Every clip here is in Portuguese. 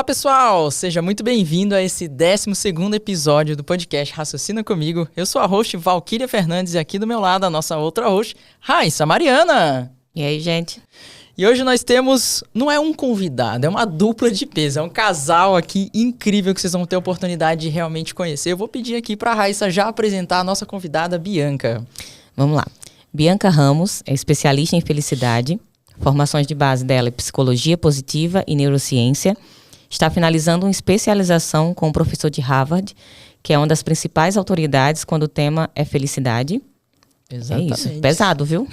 Olá pessoal, seja muito bem-vindo a esse 12º episódio do podcast Raciocina Comigo. Eu sou a host Valquíria Fernandes e aqui do meu lado a nossa outra host, Raíssa Mariana. E aí, gente? E hoje nós temos, não é um convidado, é uma dupla de peso, é um casal aqui incrível que vocês vão ter a oportunidade de realmente conhecer. Eu vou pedir aqui para a Raíssa já apresentar a nossa convidada, Bianca. Vamos lá. Bianca Ramos é especialista em felicidade, formações de base dela é psicologia positiva e neurociência. Está finalizando uma especialização com um professor de Harvard, que é uma das principais autoridades quando o tema é felicidade. Exatamente. É isso. Pesado, viu?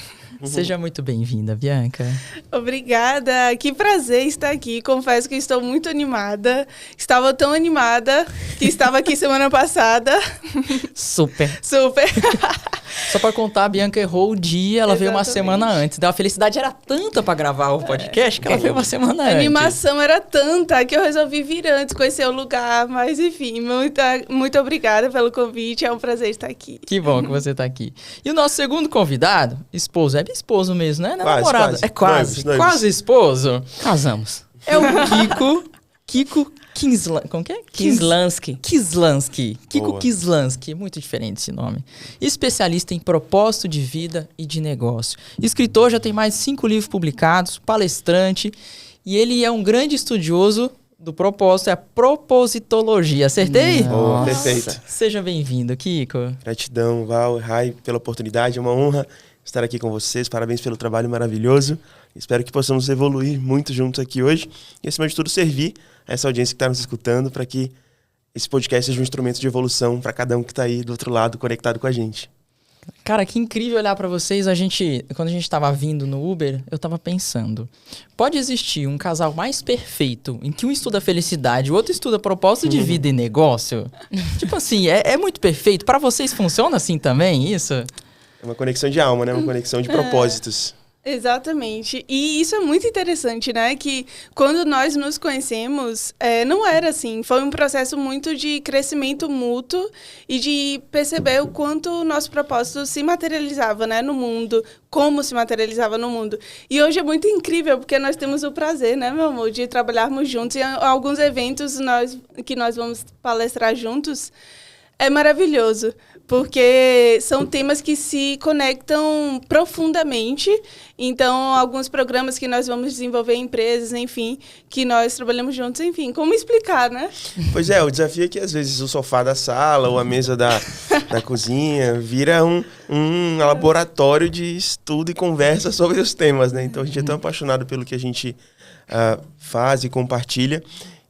Seja muito bem-vinda, Bianca. Obrigada, que prazer estar aqui. Confesso que estou muito animada. Estava tão animada que estava aqui semana passada. Super. Só pra contar, a Bianca errou o dia, ela veio uma semana antes. A felicidade era tanta pra gravar o podcast que ela veio uma semana antes. A animação era tanta que eu resolvi vir antes, conhecer o lugar. Mas enfim, muito obrigada pelo convite. É um prazer estar aqui. Que bom que você tá aqui. E o nosso segundo convidado, esposo, é esposo mesmo, né? Não é namorado. É quase. Noivos. Quase esposo. Casamos. É o Kiko Kislansky. Como que é? Kislansky. Kiko Boa. Kislansky. Muito diferente esse nome. Especialista em propósito de vida e de negócio. Escritor, já tem mais de 5 livros publicados, palestrante. E ele é um grande estudioso do propósito, é a propositologia. Acertei? Boa, perfeito. Seja bem-vindo, Kiko. Gratidão, Val e Rai, pela oportunidade. É uma honra estar aqui com vocês. Parabéns pelo trabalho maravilhoso. Espero que possamos evoluir muito juntos aqui hoje. E, acima de tudo, servir a essa audiência que está nos escutando para que esse podcast seja um instrumento de evolução para cada um que está aí do outro lado, conectado com a gente. Cara, que incrível olhar pra vocês. Quando a gente tava vindo no Uber, eu tava pensando, pode existir um casal mais perfeito em que um estuda felicidade e o outro estuda propósito de vida e negócio? Tipo assim, é muito perfeito. Pra vocês funciona assim também, isso? É uma conexão de alma, né? Uma conexão de propósitos. Exatamente. E isso é muito interessante, né? Que quando nós nos conhecemos, não era assim. Foi um processo muito de crescimento mútuo e de perceber o quanto o nosso propósito se materializava, né, no mundo, como se materializava no mundo. E hoje é muito incrível, porque nós temos o prazer, né, meu amor, de trabalharmos juntos. E alguns eventos que nós vamos palestrar juntos é maravilhoso, porque são temas que se conectam profundamente. Então, alguns programas que nós vamos desenvolver em empresas, enfim, que nós trabalhamos juntos, enfim, como explicar, né? Pois é, o desafio é que às vezes o sofá da sala ou a mesa da cozinha vira um laboratório de estudo e conversa sobre os temas, né? Então, a gente é tão apaixonado pelo que a gente faz e compartilha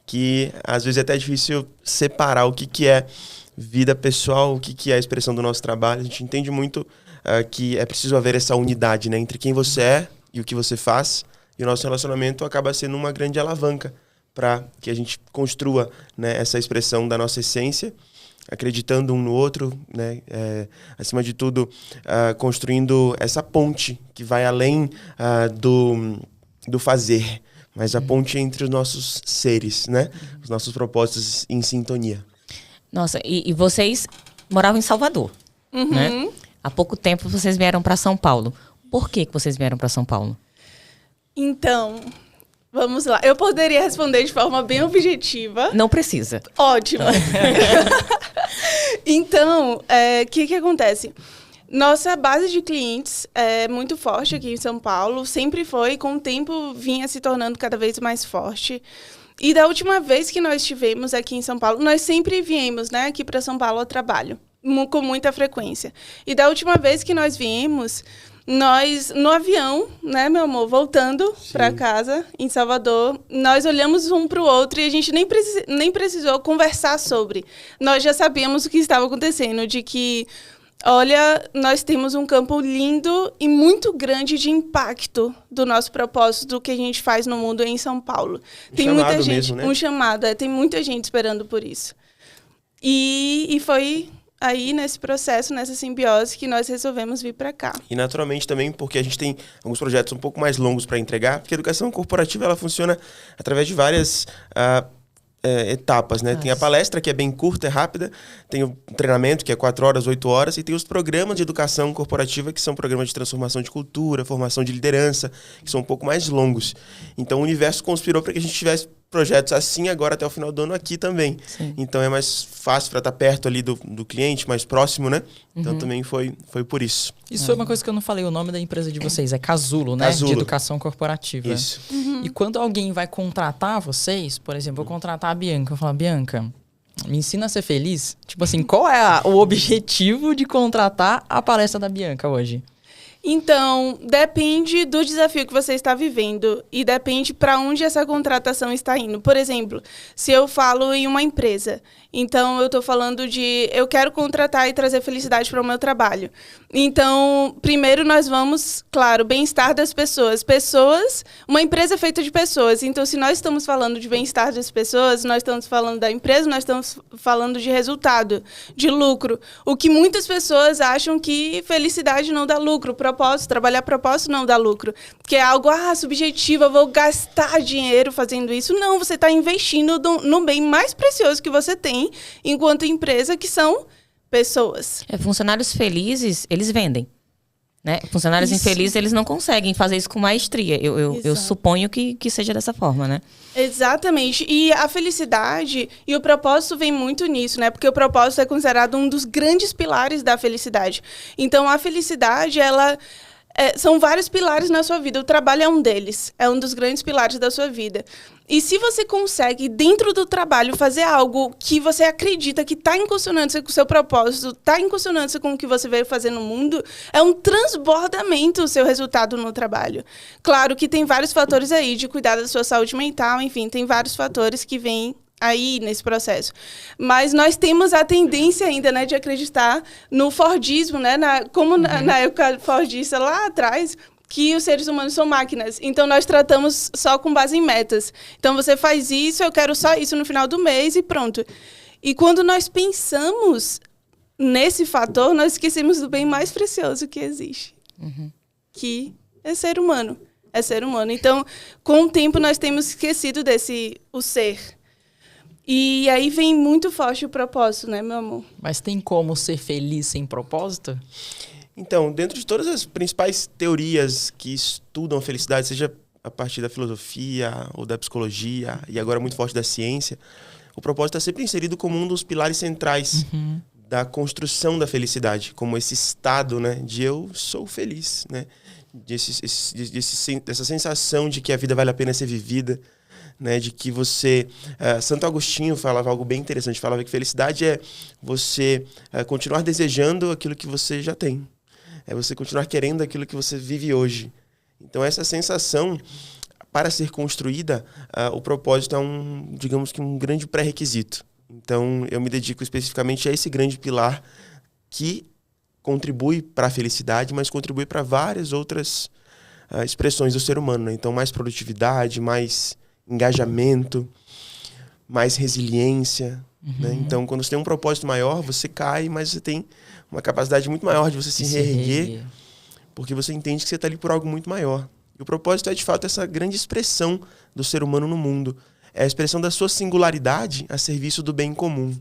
que às vezes é até difícil separar o que é vida pessoal, o que é a expressão do nosso trabalho. A gente entende muito que é preciso haver essa unidade, né, entre quem você é e o que você faz, e o nosso relacionamento acaba sendo uma grande alavanca para que a gente construa, né, essa expressão da nossa essência, acreditando um no outro, né, acima de tudo, construindo essa ponte que vai além do fazer, mas a ponte entre os nossos seres, né, os nossos propósitos em sintonia. Nossa, e vocês moravam em Salvador, né? Há pouco tempo vocês vieram para São Paulo. Por que vocês vieram para São Paulo? Então, vamos lá. Eu poderia responder de forma bem objetiva. Não precisa. Ótimo. Então, o que acontece? Nossa base de clientes é muito forte aqui em São Paulo. Sempre foi, com o tempo vinha se tornando cada vez mais forte. E da última vez que nós estivemos aqui em São Paulo, nós sempre viemos, né, aqui para São Paulo a trabalho, com muita frequência. E da última vez que nós viemos, nós, no avião, né, meu amor, voltando para casa, em Salvador, nós olhamos um para o outro e a gente nem precisou conversar sobre. Nós já sabíamos o que estava acontecendo, de que, olha, nós temos um campo lindo e muito grande de impacto do nosso propósito, do que a gente faz no mundo em São Paulo. Tem muita gente, mesmo, né? Um chamado, tem muita gente esperando por isso. E foi aí nesse processo, nessa simbiose, que nós resolvemos vir para cá. E naturalmente também porque a gente tem alguns projetos um pouco mais longos para entregar, porque a educação corporativa ela funciona através de várias etapas, né? Tem a palestra, que é bem curta, é rápida, tem o treinamento, que é 4 horas, 8 horas, e tem os programas de educação corporativa, que são programas de transformação de cultura, formação de liderança, que são um pouco mais longos. Então o universo conspirou para que a gente tivesse projetos assim agora até o final do ano aqui também. Sim. Então é mais fácil para estar perto ali do cliente, mais próximo, né? Então também foi por isso. Isso foi uma coisa que eu não falei, o nome da empresa de vocês é Casulo, né? Casulo. De educação corporativa. Isso. E quando alguém vai contratar vocês, por exemplo, vou contratar a Bianca, eu falo, Bianca, me ensina a ser feliz? Tipo assim, qual é o objetivo de contratar a palestra da Bianca hoje? Então, depende do desafio que você está vivendo e depende para onde essa contratação está indo. Por exemplo, se eu falo em uma empresa, então eu estou falando de eu quero contratar e trazer felicidade para o meu trabalho. Então, primeiro nós vamos, claro, bem-estar das pessoas. Pessoas, uma empresa é feita de pessoas. Então, se nós estamos falando de bem-estar das pessoas, nós estamos falando da empresa, nós estamos falando de resultado, de lucro. O que muitas pessoas acham que felicidade não dá lucro, propósito, trabalhar propósito não dá lucro. Que é algo subjetivo, eu vou gastar dinheiro fazendo isso. Não, você está investindo no bem mais precioso que você tem enquanto empresa, que são pessoas. Funcionários felizes, eles vendem. Né? Funcionários infelizes, eles não conseguem fazer isso com maestria. Eu suponho que seja dessa forma, né? Exatamente. E a felicidade e o propósito vem muito nisso, né? Porque o propósito é considerado um dos grandes pilares da felicidade. Então, a felicidade, são vários pilares na sua vida. O trabalho é um deles. É um dos grandes pilares da sua vida. E se você consegue, dentro do trabalho, fazer algo que você acredita que está em consonância com o seu propósito, está em consonância com o que você veio fazer no mundo, é um transbordamento o seu resultado no trabalho. Claro que tem vários fatores aí de cuidar da sua saúde mental, enfim, tem vários fatores que vêm aí nesse processo. Mas nós temos a tendência ainda, né, de acreditar no Fordismo, né, na época fordista lá atrás, que os seres humanos são máquinas. Então, nós tratamos só com base em metas. Então, você faz isso, eu quero só isso no final do mês e pronto. E quando nós pensamos nesse fator, nós esquecemos do bem mais precioso que existe, que é ser humano. É ser humano. Então, com o tempo, nós temos esquecido o ser. E aí vem muito forte o propósito, né, meu amor? Mas tem como ser feliz sem propósito? Então, dentro de todas as principais teorias que estudam a felicidade, seja a partir da filosofia ou da psicologia, e agora muito forte da ciência, o propósito está sempre inserido como um dos pilares centrais da construção da felicidade, como esse estado, né, de eu sou feliz, né, dessa sensação de que a vida vale a pena ser vivida, né, de que você... Santo Agostinho falava algo bem interessante, falava que felicidade é você continuar desejando aquilo que você já tem. É você continuar querendo aquilo que você vive hoje. Então, essa sensação, para ser construída, o propósito é digamos que um grande pré-requisito. Então, eu me dedico especificamente a esse grande pilar que contribui para a felicidade, mas contribui para várias outras expressões do ser humano, né? Então, mais produtividade, mais engajamento, mais resiliência. Né? Então, quando você tem um propósito maior, você cai, mas você tem uma capacidade muito maior de você se reerguer, porque você entende que você está ali por algo muito maior. E o propósito é, de fato, essa grande expressão do ser humano no mundo. É a expressão da sua singularidade a serviço do bem comum.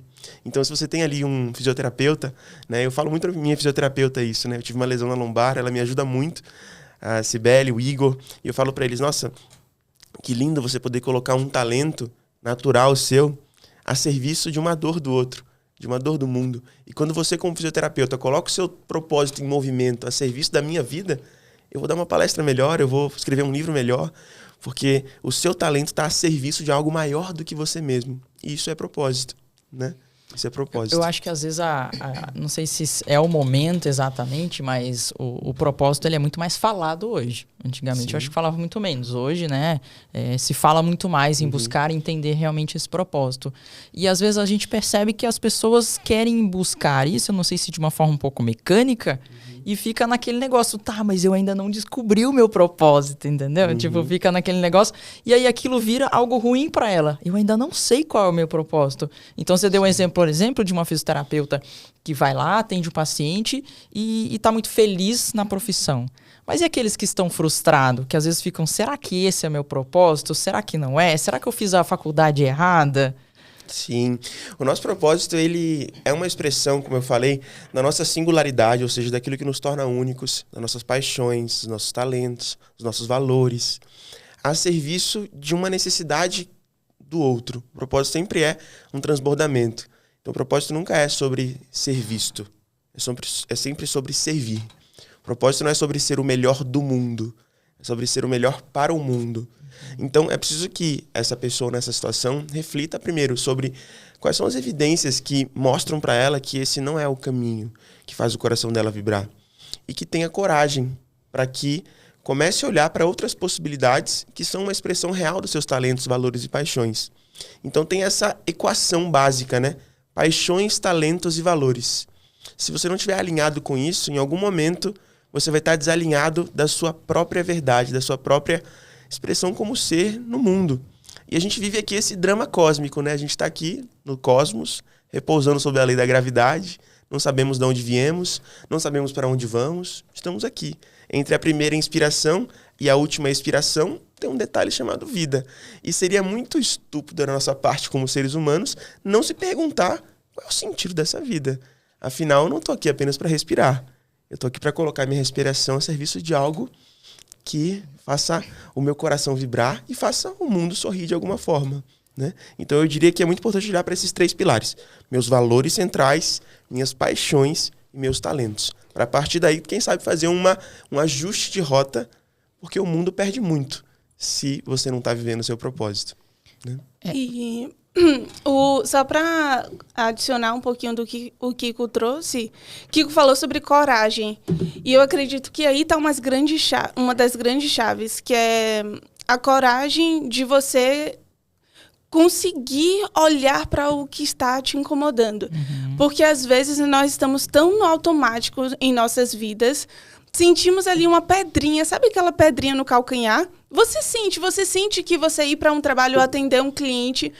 Então, se você tem ali um fisioterapeuta, né, eu falo muito para minha fisioterapeuta isso, né? Eu tive uma lesão na lombar, ela me ajuda muito, a Cibele, o Igor, e eu falo para eles, nossa, que lindo você poder colocar um talento natural seu a serviço de uma dor do outro, de uma dor do mundo. E quando você, como fisioterapeuta, coloca o seu propósito em movimento a serviço da minha vida, eu vou dar uma palestra melhor, eu vou escrever um livro melhor, porque o seu talento está a serviço de algo maior do que você mesmo. E isso é propósito, né? Isso é propósito. Eu acho que às vezes, não sei se é o momento exatamente, mas o propósito ele é muito mais falado hoje. Antigamente eu acho que falava muito menos. Hoje, né, se fala muito mais em buscar e entender realmente esse propósito. E às vezes a gente percebe que as pessoas querem buscar isso, eu não sei se de uma forma um pouco mecânica, e fica naquele negócio, tá, mas eu ainda não descobri o meu propósito, entendeu? Tipo, fica naquele negócio, e aí aquilo vira algo ruim pra ela. Eu ainda não sei qual é o meu propósito. Então você deu um exemplo, por exemplo, de uma fisioterapeuta que vai lá, atende o paciente e tá muito feliz na profissão. Mas e aqueles que estão frustrados, que às vezes ficam, será que esse é meu propósito? Será que não é? Será que eu fiz a faculdade errada? Sim. O nosso propósito, ele é uma expressão, como eu falei, da nossa singularidade, ou seja, daquilo que nos torna únicos, das nossas paixões, dos nossos talentos, dos nossos valores, a serviço de uma necessidade do outro. O propósito sempre é um transbordamento. Então, o propósito nunca é sobre ser visto. É sempre sobre servir. O propósito não é sobre ser o melhor do mundo. É sobre ser o melhor para o mundo. Então, é preciso que essa pessoa nessa situação reflita primeiro sobre quais são as evidências que mostram para ela que esse não é o caminho que faz o coração dela vibrar. E que tenha coragem para que comece a olhar para outras possibilidades que são uma expressão real dos seus talentos, valores e paixões. Então tem essa equação básica, né? Paixões, talentos e valores. Se você não estiver alinhado com isso, em algum momento você vai estar desalinhado da sua própria verdade, da sua própria expressão como ser no mundo. E a gente vive aqui esse drama cósmico, né? A gente está aqui no cosmos, repousando sob a lei da gravidade, não sabemos de onde viemos, não sabemos para onde vamos, estamos aqui. Entre a primeira inspiração e a última expiração, tem um detalhe chamado vida. E seria muito estúpido da nossa parte como seres humanos não se perguntar qual é o sentido dessa vida. Afinal, eu não estou aqui apenas para respirar. Eu estou aqui para colocar minha respiração a serviço de algo que faça o meu coração vibrar e faça o mundo sorrir de alguma forma, né? Então eu diria que é muito importante olhar para esses 3 pilares. Meus valores centrais, minhas paixões e meus talentos. Para a partir daí, quem sabe fazer um ajuste de rota, porque o mundo perde muito se você não está vivendo o seu propósito, né? E só para adicionar um pouquinho do que o Kiko trouxe, Kiko falou sobre coragem. E eu acredito que aí está uma das grandes chaves, que é a coragem de você conseguir olhar para o que está te incomodando. Porque às vezes nós estamos tão no automático em nossas vidas, sentimos ali uma pedrinha, sabe aquela pedrinha no calcanhar? Você sente que você ir para um trabalho ou atender um cliente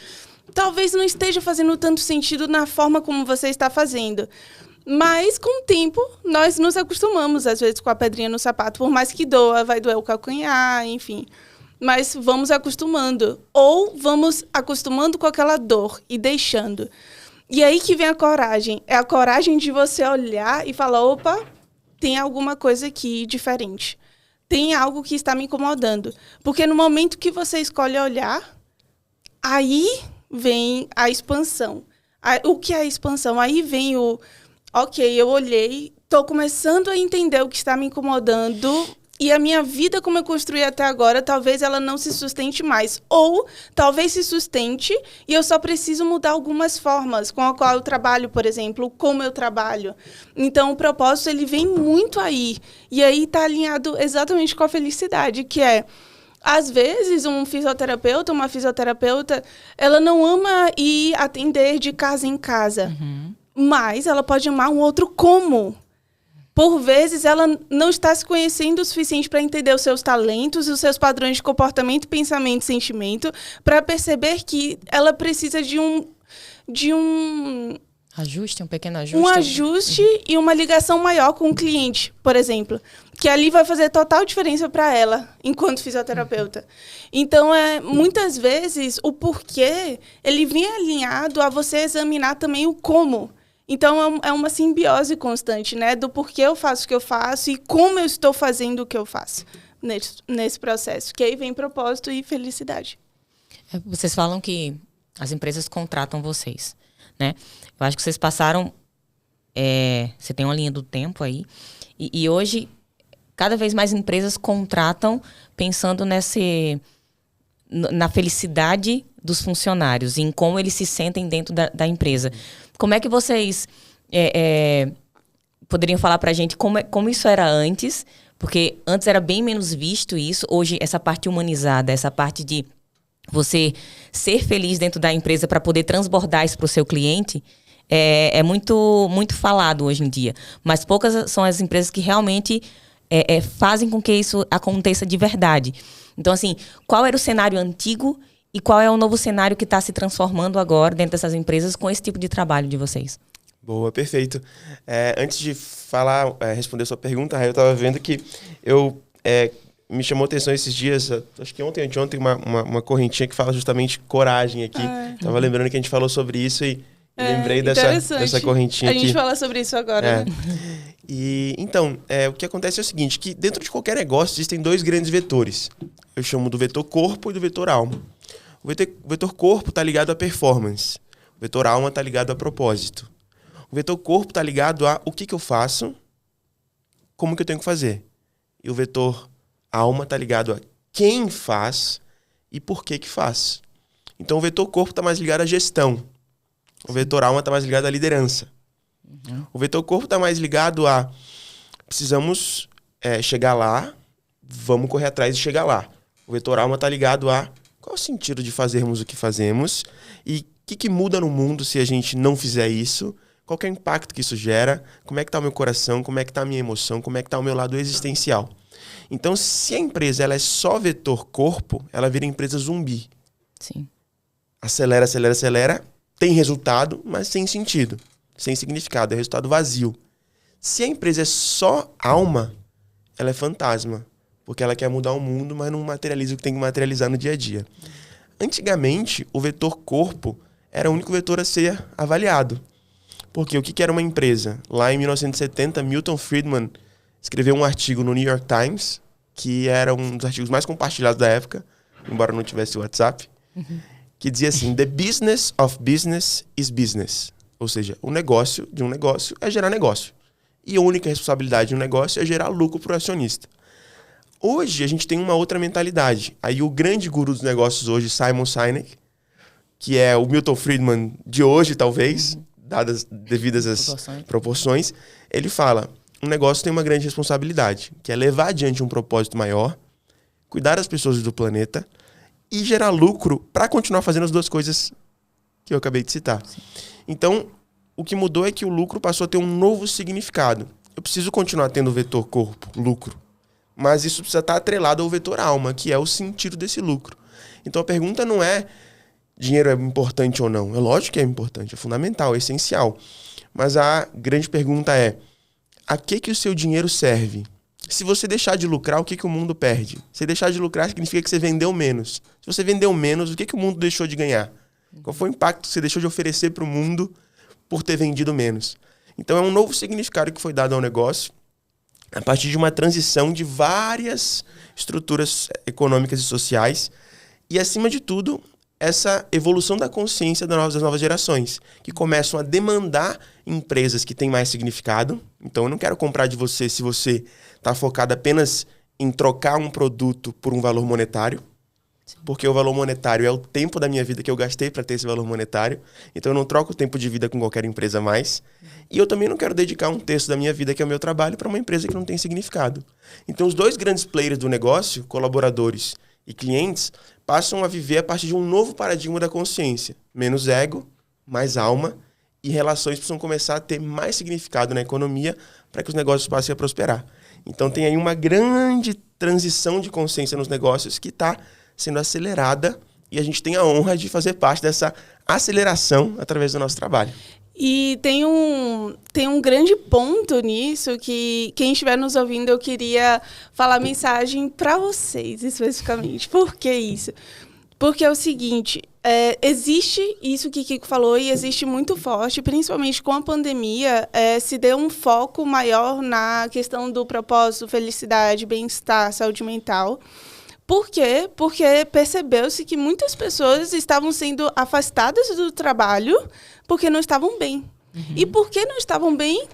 talvez não esteja fazendo tanto sentido na forma como você está fazendo. Mas, com o tempo, nós nos acostumamos, às vezes, com a pedrinha no sapato. Por mais que doa, vai doer o calcanhar, enfim. Mas vamos acostumando. Ou vamos acostumando com aquela dor e deixando. E aí que vem a coragem. É a coragem de você olhar e falar, opa, tem alguma coisa aqui diferente. Tem algo que está me incomodando. Porque no momento que você escolhe olhar, aí vem a expansão. O que é a expansão? Aí vem ok, eu olhei, estou começando a entender o que está me incomodando e a minha vida, como eu construí até agora, talvez ela não se sustente mais. Ou talvez se sustente e eu só preciso mudar algumas formas com a qual eu trabalho, por exemplo, como eu trabalho. Então, o propósito, ele vem muito aí. E aí está alinhado exatamente com a felicidade, que é, às vezes, um fisioterapeuta, uma fisioterapeuta, ela não ama ir atender de casa em casa. Mas ela pode amar um outro como. Por vezes, ela não está se conhecendo o suficiente para entender os seus talentos, os seus padrões de comportamento, pensamento e sentimento, para perceber que ela precisa de um ajuste, um pequeno ajuste. Um ajuste e uma ligação maior com o cliente, por exemplo. Que ali vai fazer total diferença para ela, enquanto fisioterapeuta. Então, muitas vezes, o porquê, ele vem alinhado a você examinar também o como. Então, é uma simbiose constante, né? Do porquê eu faço o que eu faço e como eu estou fazendo o que eu faço nesse processo. Que aí vem propósito e felicidade. Vocês falam que as empresas contratam vocês, né? Eu acho que vocês passaram... você tem uma linha do tempo aí. E hoje, cada vez mais empresas contratam pensando na felicidade dos funcionários, em como eles se sentem dentro da empresa. Como é que vocês poderiam falar pra gente como isso era antes? Porque antes era bem menos visto isso. Hoje, essa parte humanizada, essa parte de você ser feliz dentro da empresa para poder transbordar isso pro seu cliente, é muito, muito falado hoje em dia. Mas poucas são as empresas que realmente fazem com que isso aconteça de verdade. Então, assim, qual era o cenário antigo e qual é o novo cenário que está se transformando agora dentro dessas empresas com esse tipo de trabalho de vocês? Boa, perfeito. Antes de responder a sua pergunta, eu estava vendo que me chamou a atenção esses dias, acho que ontem, uma correntinha que fala justamente coragem aqui. Estava lembrando que a gente falou sobre isso e lembrei dessa correntinha aqui. A gente fala sobre isso agora, né? E, então, o que acontece é o seguinte, que dentro de qualquer negócio existem 2 grandes vetores. Eu chamo do vetor corpo e do vetor alma. O vetor corpo está ligado à performance. O vetor alma está ligado a propósito. O vetor corpo está ligado a o que eu faço, como que eu tenho que fazer. E o vetor alma está ligado a quem faz e por que faz. Então o vetor corpo está mais ligado à gestão. O vetor alma está mais ligado à liderança. O vetor corpo está mais ligado a precisamos chegar lá, vamos correr atrás de chegar lá. O vetor alma está ligado a qual o sentido de fazermos o que fazemos e o que muda no mundo se a gente não fizer isso, qual que é o impacto que isso gera, como é que está o meu coração, como é que está a minha emoção, como é que está o meu lado existencial. Então, se a empresa ela é só vetor corpo, ela vira empresa zumbi. Sim. Acelera, acelera, acelera, tem resultado, mas sem sentido, sem significado, é resultado vazio. Se a empresa é só alma, ela é fantasma, porque ela quer mudar o mundo, mas não materializa o que tem que materializar no dia a dia. Antigamente, o vetor corpo era o único vetor a ser avaliado. Porque o que era uma empresa? Lá em 1970, Milton Friedman escreveu um artigo no New York Times, que era um dos artigos mais compartilhados da época, embora não tivesse o WhatsApp, que dizia assim: The business of business is business. Ou seja, o negócio de um negócio é gerar negócio. E a única responsabilidade de um negócio é gerar lucro para o acionista. Hoje, a gente tem uma outra mentalidade. Aí o grande guru dos negócios hoje, Simon Sinek, que é o Milton Friedman de hoje, talvez, dadas devidas as proporções, ele fala: um negócio tem uma grande responsabilidade, que é levar adiante um propósito maior, cuidar das pessoas do planeta e gerar lucro para continuar fazendo as duas coisas que eu acabei de citar. Sim. Então, o que mudou é que o lucro passou a ter um novo significado. Eu preciso continuar tendo o vetor corpo, lucro, mas isso precisa estar atrelado ao vetor alma, que é o sentido desse lucro. Então, a pergunta não é dinheiro é importante ou não. É lógico que é importante, é fundamental, é essencial. Mas a grande pergunta é: a que o seu dinheiro serve? Se você deixar de lucrar, o que o mundo perde? Se deixar de lucrar, significa que você vendeu menos. Se você vendeu menos, o que o mundo deixou de ganhar? Qual foi o impacto que você deixou de oferecer para o mundo por ter vendido menos? Então é um novo significado que foi dado ao negócio a partir de uma transição de várias estruturas econômicas e sociais e, acima de tudo, essa evolução da consciência das novas gerações, que começam a demandar empresas que têm mais significado. Então, eu não quero comprar de você se você está focado apenas em trocar um produto por um valor monetário, porque o valor monetário é o tempo da minha vida que eu gastei para ter esse valor monetário. Então, eu não troco o tempo de vida com qualquer empresa mais. E eu também não quero dedicar um terço da minha vida, que é o meu trabalho, para uma empresa que não tem significado. Então, os dois grandes players do negócio, colaboradores e clientes, passam a viver a partir de um novo paradigma da consciência. Menos ego, mais alma, e relações precisam começar a ter mais significado na economia para que os negócios passem a prosperar. Então tem aí uma grande transição de consciência nos negócios que está sendo acelerada e a gente tem a honra de fazer parte dessa aceleração através do nosso trabalho. E tem um grande ponto nisso que quem estiver nos ouvindo, eu queria falar a mensagem para vocês especificamente. Por que isso? Porque é o seguinte, existe isso que Kiko falou e existe muito forte, principalmente com a pandemia, se deu um foco maior na questão do propósito, felicidade, bem-estar, saúde mental. Por quê? Porque percebeu-se que muitas pessoas estavam sendo afastadas do trabalho porque não estavam bem. E por que não estavam bem?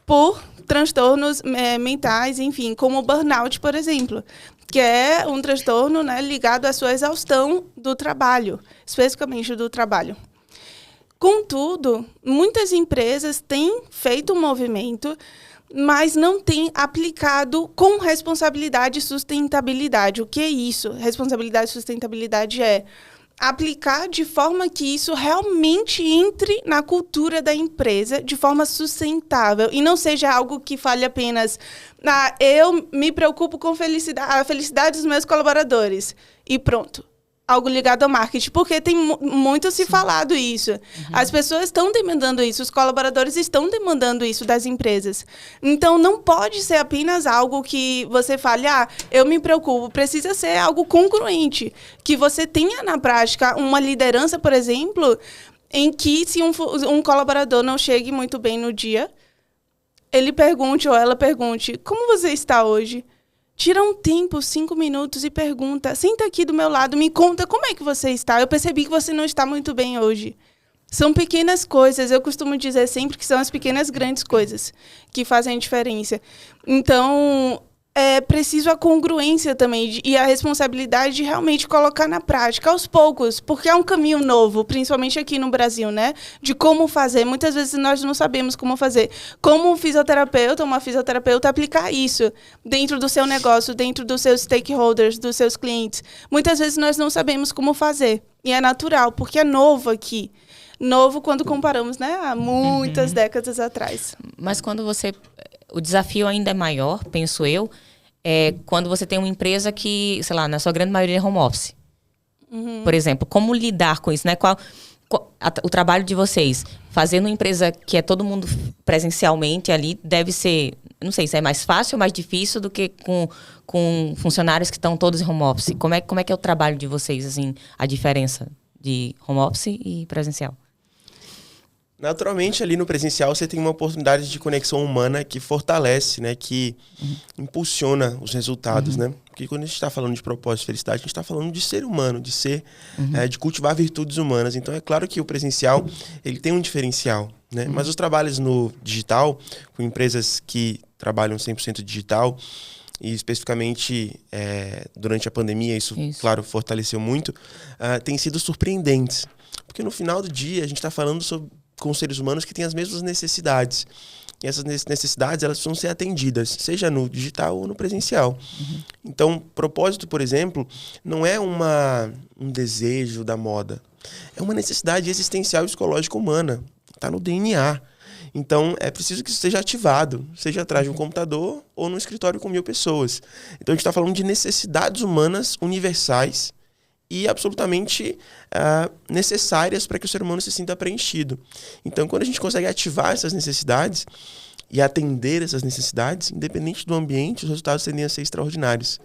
Por transtornos mentais, enfim, como o burnout, por exemplo, que é um transtorno, né, ligado à sua exaustão do trabalho, especificamente do trabalho. Contudo, muitas empresas têm feito um movimento, mas não têm aplicado com responsabilidade e sustentabilidade. O que é isso? Responsabilidade e sustentabilidade é aplicar de forma que isso realmente entre na cultura da empresa de forma sustentável e não seja algo que fale apenas eu me preocupo com a felicidade dos meus colaboradores e pronto. Algo ligado ao marketing, porque tem muito se falado isso. As pessoas estão demandando isso, os colaboradores estão demandando isso das empresas. Então, não pode ser apenas algo que você fale, eu me preocupo. Precisa ser algo congruente, que você tenha na prática uma liderança, por exemplo, em que se um colaborador não chegue muito bem no dia, ele pergunte ou ela pergunte, como você está hoje? tira um tempo, 5 minutos e pergunta, senta aqui do meu lado, me conta como é que você está. Eu percebi que você não está muito bem hoje. São pequenas coisas, eu costumo dizer sempre que são as pequenas grandes coisas que fazem a diferença. Então, é preciso a congruência também e a responsabilidade de realmente colocar na prática, aos poucos, porque é um caminho novo, principalmente aqui no Brasil, né? De como fazer. Muitas vezes nós não sabemos como fazer. Como um fisioterapeuta, uma fisioterapeuta, aplicar isso dentro do seu negócio, dentro dos seus stakeholders, dos seus clientes. Muitas vezes nós não sabemos como fazer. E é natural, porque é novo aqui. Novo quando comparamos, né, há muitas décadas atrás. Mas quando você... O desafio ainda é maior, penso eu, quando você tem uma empresa que, sei lá, na sua grande maioria é home office. Por exemplo, como lidar com isso, né? O trabalho de vocês, fazendo uma empresa que é todo mundo presencialmente ali, deve ser, não sei se é mais fácil ou mais difícil do que com funcionários que estão todos em home office. Como é que é o trabalho de vocês, assim, a diferença de home office e presencial? Naturalmente, ali no presencial, você tem uma oportunidade de conexão humana que fortalece, né? Que impulsiona os resultados, né? Porque quando a gente está falando de propósito e felicidade, a gente está falando de ser humano, de ser, de cultivar virtudes humanas. Então, é claro que o presencial, ele tem um diferencial, né? Mas os trabalhos no digital, com empresas que trabalham 100% digital, e especificamente durante a pandemia, isso, claro, fortaleceu muito, têm sido surpreendentes. Porque no final do dia, a gente está falando com seres humanos que têm as mesmas necessidades. E essas necessidades, elas precisam ser atendidas, seja no digital ou no presencial. Então, propósito, por exemplo, não é um desejo da moda. É uma necessidade existencial e psicológica humana. Está no DNA. Então, é preciso que isso seja ativado, seja atrás de um computador ou num escritório com 1000 pessoas. Então, a gente está falando de necessidades humanas universais e absolutamente necessárias para que o ser humano se sinta preenchido. Então, quando a gente consegue ativar essas necessidades e atender essas necessidades, independente do ambiente, os resultados tendem a ser extraordinários.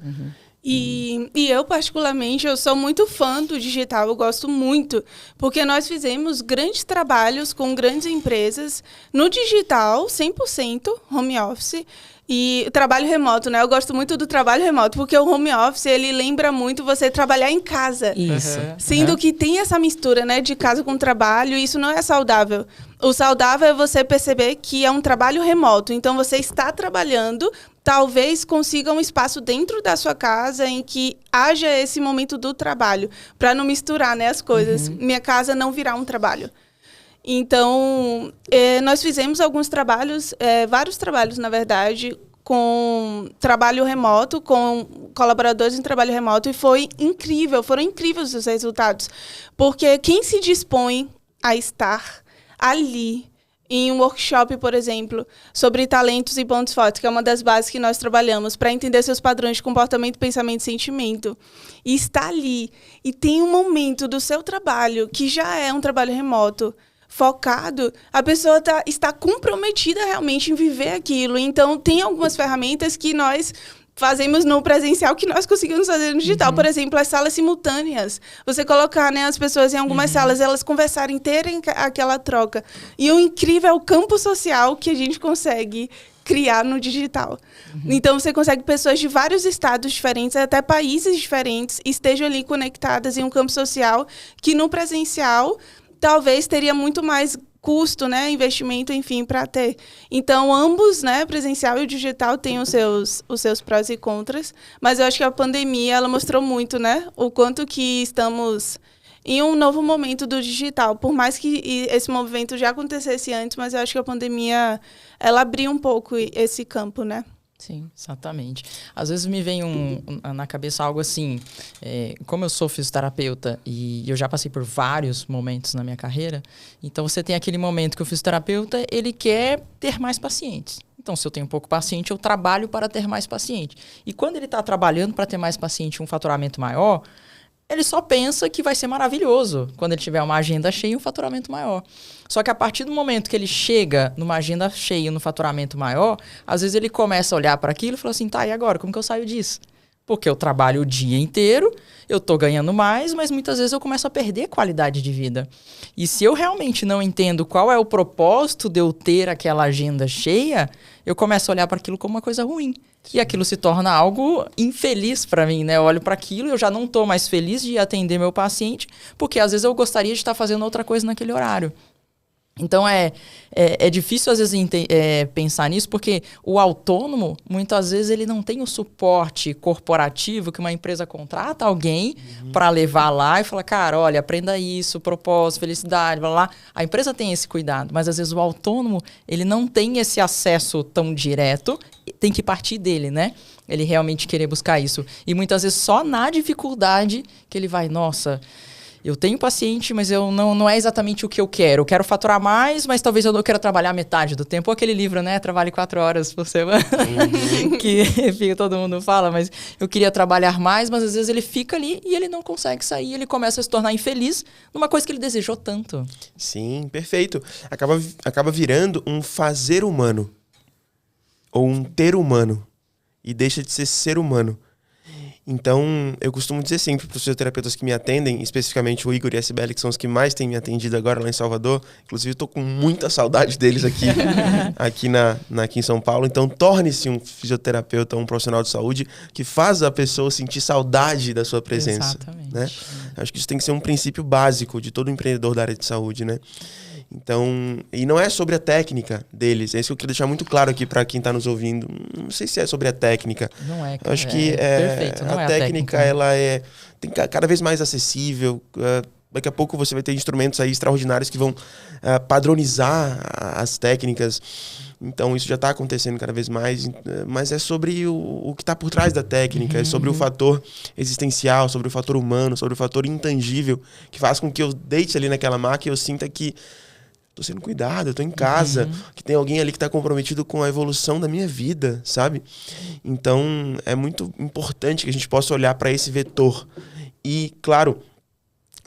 E eu, particularmente, eu sou muito fã do digital, eu gosto muito, porque nós fizemos grandes trabalhos com grandes empresas no digital, 100% home office, e trabalho remoto, né? Eu gosto muito do trabalho remoto, porque o home office, ele lembra muito você trabalhar em casa. Isso. Sendo que tem essa mistura, né, de casa com trabalho, e isso não é saudável. O saudável é você perceber que é um trabalho remoto. Então, você está trabalhando, talvez consiga um espaço dentro da sua casa em que haja esse momento do trabalho, para não misturar, né, as coisas. Minha casa não virar um trabalho. Então, nós fizemos alguns trabalhos, vários trabalhos, na verdade, com trabalho remoto, com colaboradores em trabalho remoto, e foi incrível, foram incríveis os resultados. Porque quem se dispõe a estar ali, em um workshop, por exemplo, sobre talentos e pontos fortes, que é uma das bases que nós trabalhamos, para entender seus padrões de comportamento, pensamento e sentimento, e está ali, e tem um momento do seu trabalho, que já é um trabalho remoto, focado, a pessoa está comprometida realmente em viver aquilo. Então, tem algumas ferramentas que nós fazemos no presencial que nós conseguimos fazer no digital. Por exemplo, as salas simultâneas. Você colocar, né, as pessoas em algumas salas, elas conversarem, terem aquela troca. E o incrível é o campo social que a gente consegue criar no digital. Então, você consegue pessoas de vários estados diferentes, até países diferentes, estejam ali conectadas em um campo social que no presencial talvez teria muito mais custo, né, investimento, enfim, para ter. Então, ambos, né, presencial e o digital, têm os seus prós e contras, mas eu acho que a pandemia, ela mostrou muito, né, o quanto que estamos em um novo momento do digital. Por mais que esse movimento já acontecesse antes, mas eu acho que a pandemia, ela abriu um pouco esse campo, né? Sim, exatamente. Às vezes me vem na cabeça algo assim, como eu sou fisioterapeuta e eu já passei por vários momentos na minha carreira, então você tem aquele momento que o fisioterapeuta, ele quer ter mais pacientes. Então, se eu tenho pouco paciente, eu trabalho para ter mais paciente. E quando ele está trabalhando para ter mais paciente e um faturamento maior, ele só pensa que vai ser maravilhoso quando ele tiver uma agenda cheia e um faturamento maior. Só que a partir do momento que ele chega numa agenda cheia e no faturamento maior, às vezes ele começa a olhar para aquilo e fala assim, tá, e agora? Como que eu saio disso? Porque eu trabalho o dia inteiro, eu tô ganhando mais, mas muitas vezes eu começo a perder qualidade de vida. E se eu realmente não entendo qual é o propósito de eu ter aquela agenda cheia, eu começo a olhar para aquilo como uma coisa ruim. E aquilo se torna algo infeliz para mim, né? Eu olho para aquilo e eu já não tô mais feliz de atender meu paciente, porque às vezes eu gostaria de estar fazendo outra coisa naquele horário. Então, é difícil, às vezes, pensar nisso, porque o autônomo, muitas vezes, ele não tem o suporte corporativo que uma empresa contrata alguém para levar lá e falar, cara, olha, aprenda isso, propósito, felicidade, blá, blá. A empresa tem esse cuidado, mas, às vezes, o autônomo, ele não tem esse acesso tão direto, tem que partir dele, né? Ele realmente querer buscar isso. E, muitas vezes, só na dificuldade que ele vai, nossa... Eu tenho paciente, mas eu não é exatamente o que eu quero. Eu quero faturar mais, mas talvez eu não queira trabalhar metade do tempo. Ou aquele livro, né? Trabalhe 4 horas por semana. Que todo mundo fala, mas eu queria trabalhar mais, mas às vezes ele fica ali e ele não consegue sair. Ele começa a se tornar infeliz numa coisa que ele desejou tanto. Sim, perfeito. Acaba virando um fazer humano. Ou um ter humano. E deixa de ser ser humano. Então, eu costumo dizer sempre para os fisioterapeutas que me atendem, especificamente o Igor e a Sibeli, que são os que mais têm me atendido agora lá em Salvador. Inclusive, eu estou com muita saudade deles aqui em São Paulo. Então, torne-se um fisioterapeuta, um profissional de saúde que faz a pessoa sentir saudade da sua presença. Exatamente. Né? Acho que isso tem que ser um princípio básico de todo empreendedor da área de saúde, né? Então, e não é sobre a técnica deles, é isso que eu queria deixar muito claro aqui para quem está nos ouvindo. Não sei se é sobre a técnica. Não é. Eu acho que perfeito, não a é técnica, ela tem cada vez mais acessível. Daqui a pouco você vai ter instrumentos aí extraordinários que vão padronizar as técnicas. Então, isso já está acontecendo cada vez mais, mas é sobre o que está por trás da técnica, é sobre o fator existencial, sobre o fator humano, sobre o fator intangível, que faz com que eu deite ali naquela maca e eu sinta que tô sendo cuidado, eu tô em casa, que tem alguém ali que tá comprometido com a evolução da minha vida, sabe? Então, é muito importante que a gente possa olhar para esse vetor. E, claro,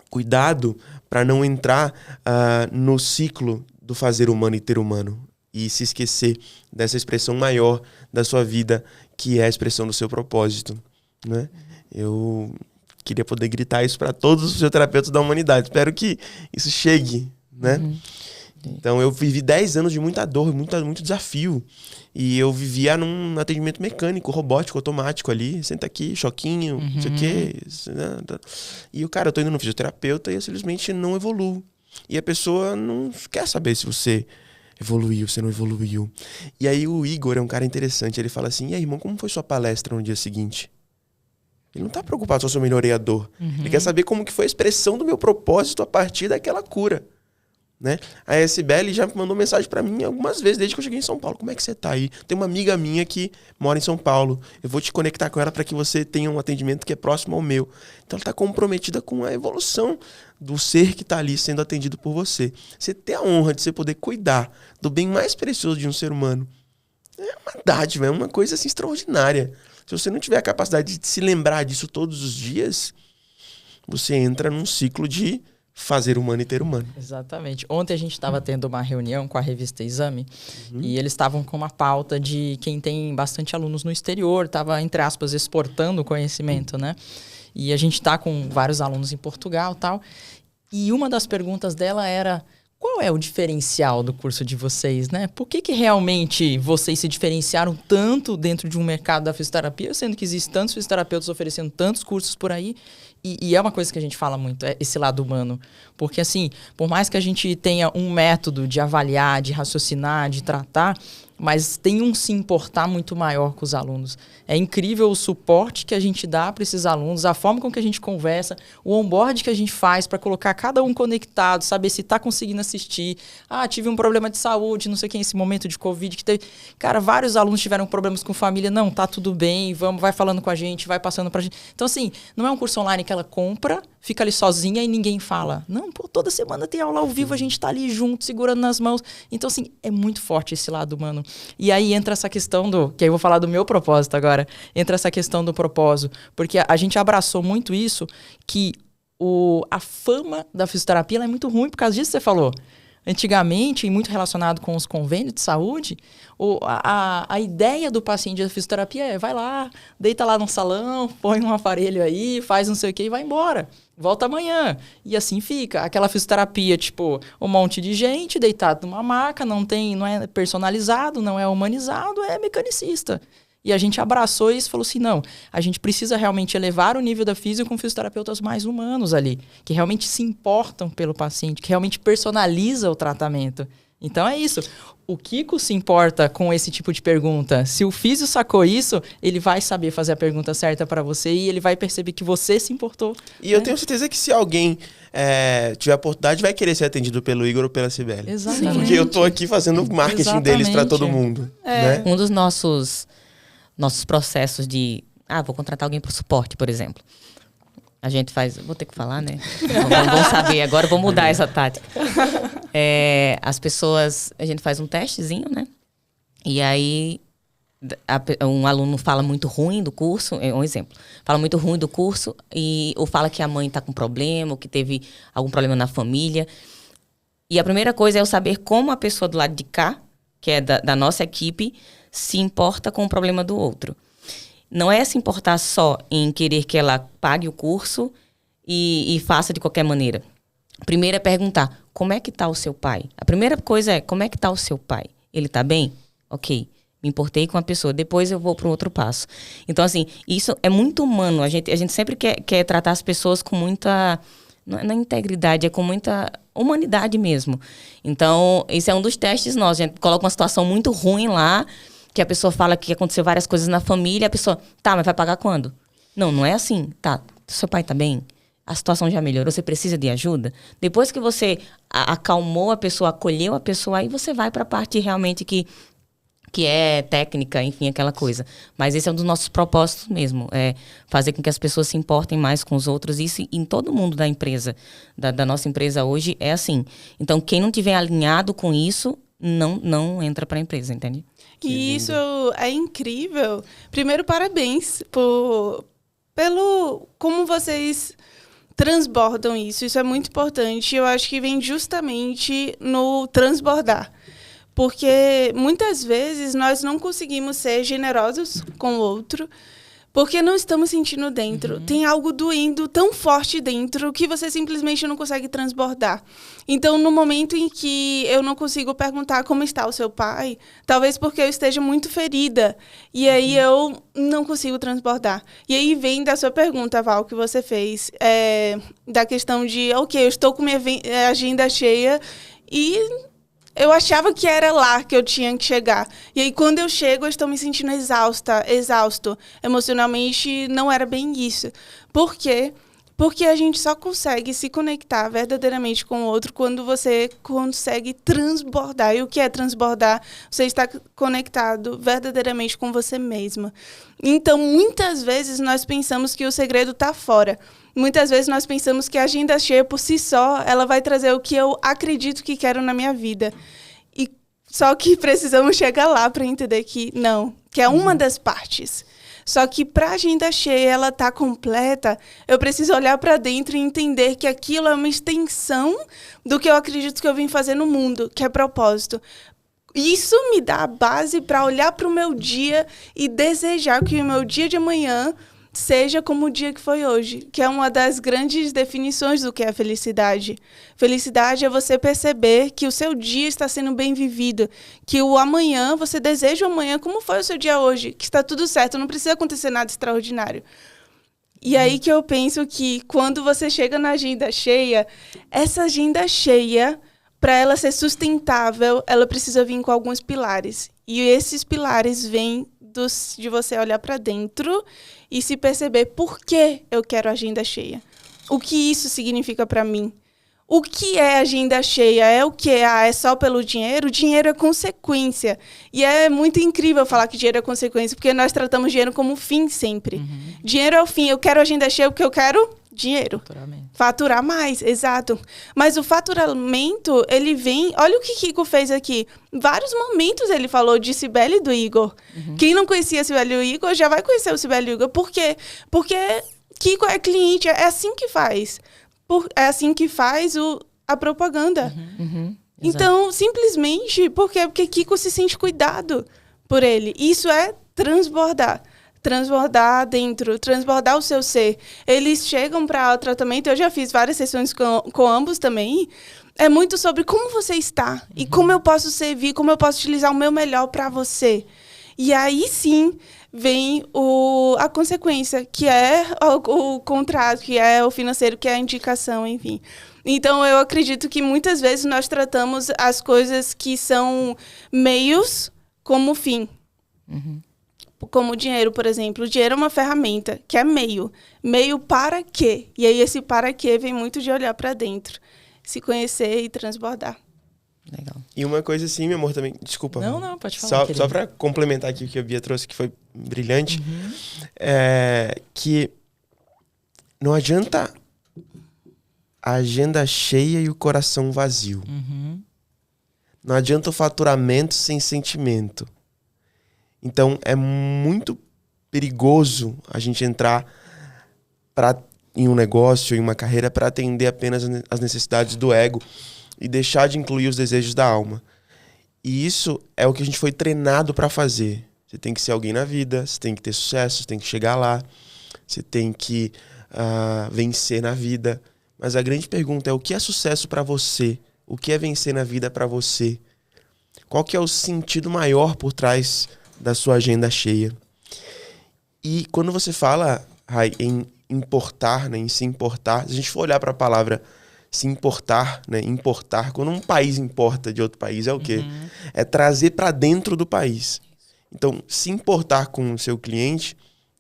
cuidado para não entrar no ciclo do fazer humano e ter humano e se esquecer dessa expressão maior da sua vida, que é a expressão do seu propósito, né? Eu queria poder gritar isso para todos os fisioterapeutas da humanidade. Espero que isso chegue, né? Então, eu vivi 10 anos de muita dor, muito desafio. E eu vivia num atendimento mecânico, robótico, automático ali. Senta aqui, choquinho, não sei o quê. E o cara, eu tô indo no fisioterapeuta e eu simplesmente não evoluo. E a pessoa não quer saber se você evoluiu, se não evoluiu. E aí o Igor é um cara interessante. Ele fala assim, e aí, irmão, como foi sua palestra no dia seguinte? Ele não tá preocupado só se eu melhorei a dor. Ele quer saber como que foi a expressão do meu propósito a partir daquela cura. Né? A SBL já mandou mensagem pra mim algumas vezes desde que eu cheguei em São Paulo. Como é que você tá aí? Tem uma amiga minha que mora em São Paulo. Eu vou te conectar com ela para que você tenha um atendimento que é próximo ao meu. Então ela tá comprometida com a evolução do ser que tá ali sendo atendido por você. Você ter a honra de você poder cuidar do bem mais precioso de um ser humano é uma dádiva, é uma coisa assim extraordinária. Se você não tiver a capacidade de se lembrar disso todos os dias, você entra num ciclo de fazer humano e ter humano. Exatamente. Ontem a gente estava tendo uma reunião com a revista Exame e eles estavam com uma pauta de quem tem bastante alunos no exterior, estava, entre aspas, exportando conhecimento, né? E a gente está com vários alunos em Portugal e tal. E uma das perguntas dela era, qual é o diferencial do curso de vocês, né? Por que realmente vocês se diferenciaram tanto dentro de um mercado da fisioterapia, sendo que existem tantos fisioterapeutas oferecendo tantos cursos por aí? E é uma coisa que a gente fala muito, é esse lado humano. Porque, assim, por mais que a gente tenha um método de avaliar, de raciocinar, de tratar, mas tem um se importar muito maior com os alunos. É incrível o suporte que a gente dá para esses alunos, a forma com que a gente conversa, o onboard que a gente faz para colocar cada um conectado, saber se está conseguindo assistir. Ah, tive um problema de saúde, não sei o que, esse momento de Covid que teve. Cara, vários alunos tiveram problemas com família. Não, tá tudo bem, vai falando com a gente, vai passando pra gente. Então, assim, não é um curso online que ela compra, fica ali sozinha e ninguém fala. Não, pô, toda semana tem aula ao vivo, a gente tá ali junto, segurando nas mãos. Então, assim, é muito forte esse lado humano. E aí entra essa questão que aí eu vou falar do meu propósito agora, entra essa questão do propósito, porque a gente abraçou muito isso, que a fama da fisioterapia ela é muito ruim por causa disso que você falou. Antigamente, e muito relacionado com os convênios de saúde, a ideia do paciente da fisioterapia é, vai lá, deita lá no salão, põe um aparelho aí, faz não sei o que e vai embora. Volta amanhã. E assim fica. Aquela fisioterapia, tipo, um monte de gente deitado numa maca, não é personalizado, não é humanizado, é mecanicista. E a gente abraçou isso e falou assim, não, a gente precisa realmente elevar o nível da fisio com fisioterapeutas mais humanos ali, que realmente se importam pelo paciente, que realmente personaliza o tratamento. Então é isso. O Kiko se importa com esse tipo de pergunta. Se o físio sacou isso, ele vai saber fazer a pergunta certa para você e ele vai perceber que você se importou. E eu tenho certeza que se alguém tiver a oportunidade, vai querer ser atendido pelo Igor ou pela Cibele. Exatamente. Porque eu tô aqui fazendo o marketing deles para todo mundo. Né? Um dos nossos processos de... vou contratar alguém para o suporte, por exemplo. A gente faz... Vou ter que falar, né? Vamos saber. Agora eu vou mudar essa tática. As pessoas... A gente faz um testezinho, né? E aí, um aluno fala muito ruim do curso. Um exemplo. Fala muito ruim do curso ou fala que a mãe está com problema, ou que teve algum problema na família. E a primeira coisa é eu saber como a pessoa do lado de cá, que é da nossa equipe, se importa com o problema do outro. Não é se importar só em querer que ela pague o curso e faça de qualquer maneira. Primeiro é perguntar, como é que está o seu pai? A primeira coisa é, como é que está o seu pai? Ele está bem? Ok, me importei com a pessoa. Depois eu vou para o outro passo. Então, assim, isso é muito humano. A gente sempre quer tratar as pessoas com muita... Não é integridade, é com muita humanidade mesmo. Então, esse é um dos testes nossos. A gente coloca uma situação muito ruim lá, que a pessoa fala que aconteceu várias coisas na família, a pessoa, mas vai pagar quando? Não é assim. Tá, seu pai tá bem? A situação já melhorou, você precisa de ajuda? Depois que você acalmou a pessoa, acolheu a pessoa, aí você vai para a parte realmente que é técnica, enfim, aquela coisa. Mas esse é um dos nossos propósitos mesmo, é fazer com que as pessoas se importem mais com os outros. Isso em todo mundo da empresa, da nossa empresa hoje, é assim. Então, quem não tiver alinhado com isso, não entra para a empresa, entende? E isso é incrível. Primeiro, parabéns pelo como vocês transbordam isso. Isso é muito importante. Eu acho que vem justamente no transbordar. Porque muitas vezes nós não conseguimos ser generosos com o outro porque não estamos sentindo dentro. Tem algo doendo tão forte dentro que você simplesmente não consegue transbordar. Então, no momento em que eu não consigo perguntar como está o seu pai, talvez porque eu esteja muito ferida, e aí eu não consigo transbordar. E aí vem da sua pergunta, Val, que você fez, da questão de, ok, eu estou com minha agenda cheia e... eu achava que era lá que eu tinha que chegar. E aí, quando eu chego, eu estou me sentindo exausto. Emocionalmente, não era bem isso. Por quê? Porque a gente só consegue se conectar verdadeiramente com o outro quando você consegue transbordar. E o que é transbordar? Você está conectado verdadeiramente com você mesma. Então, muitas vezes, nós pensamos que o segredo está fora. Muitas vezes nós pensamos que a agenda cheia por si só, ela vai trazer o que eu acredito que quero na minha vida. E só que precisamos chegar lá para entender que não, que é uma das partes. Só que para a agenda cheia ela tá completa, eu preciso olhar para dentro e entender que aquilo é uma extensão do que eu acredito que eu vim fazer no mundo, que é propósito. Isso me dá a base para olhar para o meu dia e desejar que o meu dia de amanhã seja como o dia que foi hoje, que é uma das grandes definições do que é felicidade. Felicidade é você perceber que o seu dia está sendo bem vivido, que o amanhã, você deseja o amanhã como foi o seu dia hoje, que está tudo certo, não precisa acontecer nada extraordinário. E aí que eu penso que quando você chega na agenda cheia, essa agenda cheia, para ela ser sustentável, ela precisa vir com alguns pilares. E esses pilares vêm de você olhar para dentro e se perceber por que eu quero agenda cheia. O que isso significa para mim? O que é agenda cheia? É o quê? É só pelo dinheiro? O dinheiro é consequência. E é muito incrível falar que dinheiro é consequência, porque nós tratamos dinheiro como fim sempre. Dinheiro é o fim. Eu quero agenda cheia porque eu quero dinheiro. Faturar mais, exato. Mas o faturamento, ele vem... Olha o que Kiko fez aqui. Vários momentos ele falou de Cibele e do Igor. Quem não conhecia Cibele e o Igor, já vai conhecer o Cibele e o Igor. Por quê? Porque Kiko é cliente, é assim que faz. É assim que faz a propaganda. Então, simplesmente, por quê? Porque Kiko se sente cuidado por ele. Isso é transbordar. Transbordar dentro, transbordar o seu ser. Eles chegam para o tratamento, eu já fiz várias sessões com ambos também. É muito sobre como você está e como eu posso servir, como eu posso utilizar o meu melhor para você. E aí sim, vem a consequência, que é o contrato, que é o financeiro, que é a indicação, enfim. Então, eu acredito que muitas vezes nós tratamos as coisas que são meios como fim. Como o dinheiro, por exemplo. O dinheiro é uma ferramenta, que é meio. Meio para quê? E aí esse para quê vem muito de olhar para dentro, se conhecer e transbordar. Legal. E uma coisa assim, meu amor, também... Desculpa. Não, pode falar. Só para complementar aqui o que a Bia trouxe, que foi brilhante, que não adianta a agenda cheia e o coração vazio. Não adianta o faturamento sem sentimento. Então, é muito perigoso a gente entrar em um negócio, em uma carreira, para atender apenas as necessidades do ego e deixar de incluir os desejos da alma. E isso é o que a gente foi treinado para fazer. Você tem que ser alguém na vida, você tem que ter sucesso, você tem que chegar lá, você tem que vencer na vida. Mas a grande pergunta é: o que é sucesso para você? O que é vencer na vida para você? Qual que é o sentido maior por trás da sua agenda cheia? E quando você fala, Rai, em importar, né, em se importar, se a gente for olhar para a palavra se importar, né, importar, quando um país importa de outro país, é o quê? É trazer para dentro do país. Então, se importar com o seu cliente,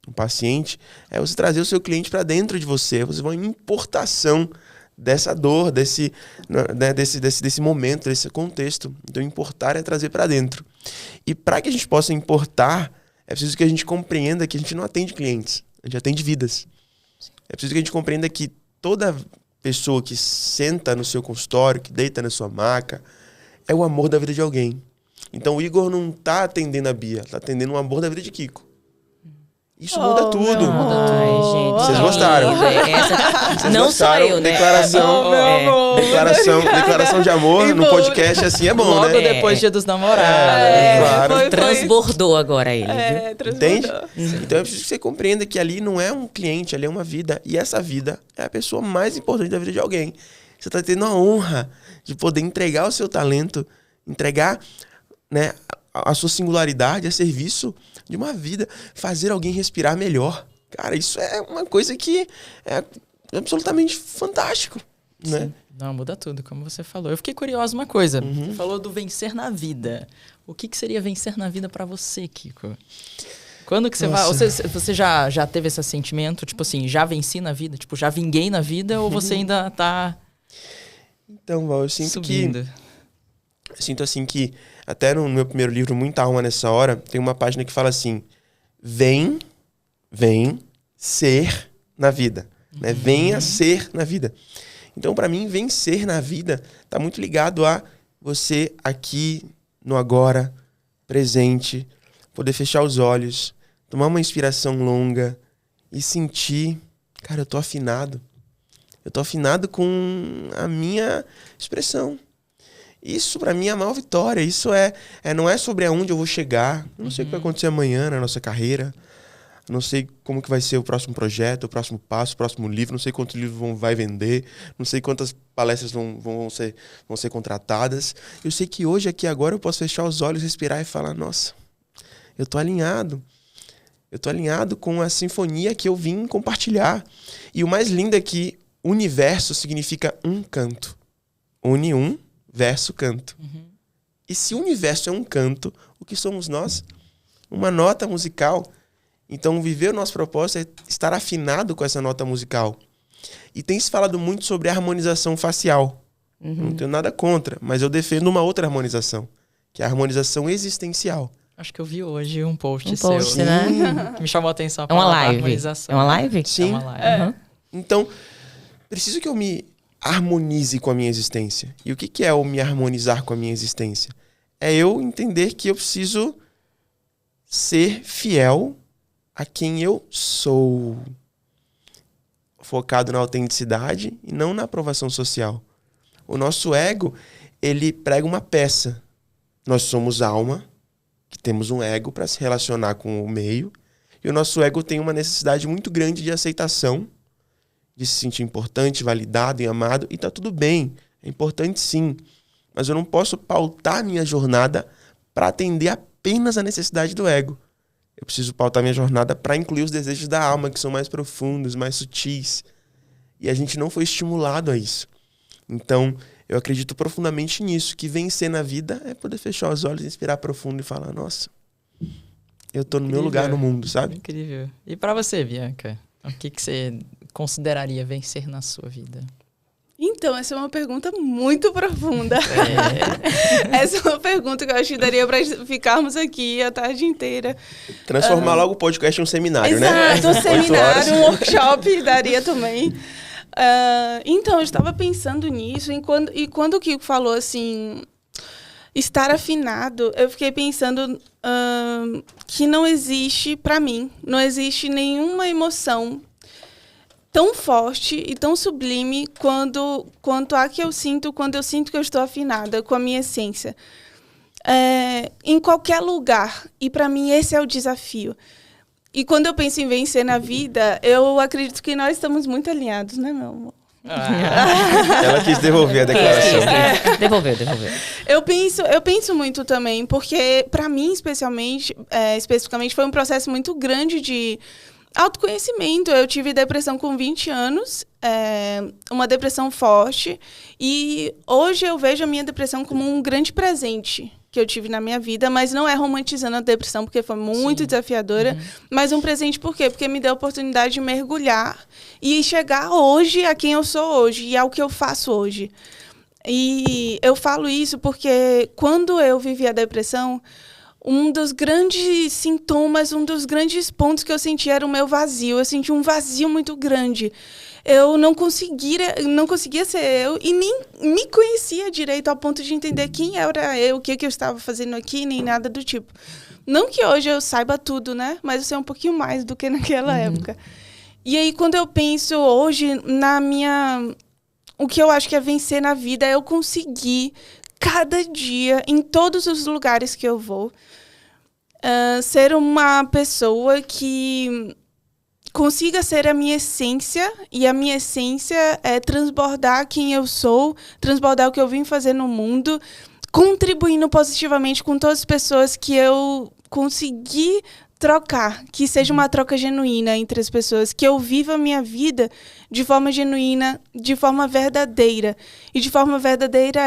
o paciente, é você trazer o seu cliente para dentro de você. Você vai em importação dessa dor, desse momento, desse contexto. Então, importar é trazer para dentro. E para que a gente possa importar, é preciso que a gente compreenda que a gente não atende clientes, a gente atende vidas. É preciso que a gente compreenda que toda pessoa que senta no seu consultório, que deita na sua maca, é o amor da vida de alguém. Então, o Igor não está atendendo a Bia, está atendendo o amor da vida de Kiko. Isso muda tudo. Ai, gente. Vocês gostaram? Vocês não gostaram? só eu, né? Declaração de amor no podcast, assim é bom, Logo né? depois do Dia dos Namorados. Claro. Transbordou agora ele, viu? Transbordou. Entende? Então é preciso que você compreenda que ali não é um cliente, ali é uma vida. E essa vida é a pessoa mais importante da vida de alguém. Você está tendo a honra de poder entregar o seu talento, entregar, né, a sua singularidade a serviço de uma vida, fazer alguém respirar melhor. Cara, isso é uma coisa que é absolutamente fantástico, né? Não, muda tudo, como você falou. Eu fiquei curioso uma coisa. Você falou do vencer na vida. O que seria vencer na vida pra você, Kiko? Quando que você vai... Você já teve esse sentimento, tipo assim, já venci na vida? Tipo, já vinguei na vida? Ou você ainda tá Então, Val, eu sinto subindo? Eu sinto assim que, até no meu primeiro livro, Muita Alma Nessa Hora, tem uma página que fala assim: vem ser na vida. Né? Venha ser na vida. Então, para mim, vencer na vida tá muito ligado a você aqui, no agora, presente, poder fechar os olhos, tomar uma inspiração longa e sentir, cara, eu tô afinado. Eu tô afinado com a minha expressão. Isso, pra mim, é a maior vitória. Isso não é sobre aonde eu vou chegar. Eu não sei o que vai acontecer amanhã na nossa carreira. Não sei como que vai ser o próximo projeto, o próximo passo, o próximo livro. Não sei quantos livros vai vender. Não sei quantas palestras vão ser contratadas. Eu sei que hoje, aqui agora, eu posso fechar os olhos, respirar e falar: nossa, eu tô alinhado. Eu tô alinhado com a sinfonia que eu vim compartilhar. E o mais lindo é que universo significa um canto. Une um, verso, canto. E se o universo é um canto, o que somos nós? Uma nota musical. Então, viver o nosso propósito é estar afinado com essa nota musical. E tem se falado muito sobre a harmonização facial. Não tenho nada contra, mas eu defendo uma outra harmonização, que é a harmonização existencial. Acho que eu vi hoje um post Um post, seu. né? Que me chamou a atenção. É uma palavra live. harmonização. É uma live? Sim. É uma live. Então, preciso que eu me harmonize com a minha existência. E o que é eu me harmonizar com a minha existência? É eu entender que eu preciso ser fiel a quem eu sou. Focado na autenticidade e não na aprovação social. O nosso ego, ele prega uma peça. Nós somos alma, que temos um ego para se relacionar com o meio. E o nosso ego tem uma necessidade muito grande de aceitação, de se sentir importante, validado e amado. E tá tudo bem, é importante sim. Mas eu não posso pautar minha jornada para atender apenas a necessidade do ego. Eu preciso pautar minha jornada para incluir os desejos da alma, que são mais profundos, mais sutis. E a gente não foi estimulado a isso. Então, eu acredito profundamente nisso, que vencer na vida é poder fechar os olhos, inspirar profundo e falar, nossa, eu tô no meu lugar no mundo, sabe? Incrível. E pra você, Bianca? O que você consideraria vencer na sua vida? Então, essa é uma pergunta muito profunda. Essa é uma pergunta que eu acho que daria para ficarmos aqui a tarde inteira. Transformar logo o podcast em um seminário, né? Exato, um seminário, um workshop daria também. Então, eu estava pensando nisso, e quando o Kiko falou assim, estar afinado, eu fiquei pensando que não existe, para mim, não existe nenhuma emoção tão forte e tão sublime quanto a que eu sinto quando eu sinto que eu estou afinada com a minha essência. Em qualquer lugar. E para mim esse é o desafio. E quando eu penso em vencer na vida, eu acredito que nós estamos muito alinhados, né, meu amor? Ela quis devolver a declaração. Devolveu. Eu penso muito também, porque para mim, especificamente, foi um processo muito grande de autoconhecimento. Eu tive depressão com 20 anos, uma depressão forte, e hoje eu vejo a minha depressão como um grande presente que eu tive na minha vida, mas não é romantizando a depressão, porque foi muito desafiadora, mas um presente por quê? Porque me deu a oportunidade de mergulhar e chegar hoje a quem eu sou hoje e ao que eu faço hoje. E eu falo isso porque quando eu vivi a depressão, um dos grandes sintomas, um dos grandes pontos que eu senti era o meu vazio. Eu senti um vazio muito grande. Eu não conseguia ser eu e nem me conhecia direito ao ponto de entender quem era eu, o que eu estava fazendo aqui, nem nada do tipo. Não que hoje eu saiba tudo, né? Mas eu sei um pouquinho mais do que naquela época. E aí, quando eu penso hoje o que eu acho que é vencer na vida é eu conseguir, cada dia, em todos os lugares que eu vou, ser uma pessoa que consiga ser a minha essência, e a minha essência é transbordar quem eu sou, transbordar o que eu vim fazer no mundo, contribuindo positivamente com todas as pessoas que eu consegui trocar, que seja uma troca genuína entre as pessoas, que eu viva a minha vida de forma genuína, de forma verdadeira. E de forma verdadeira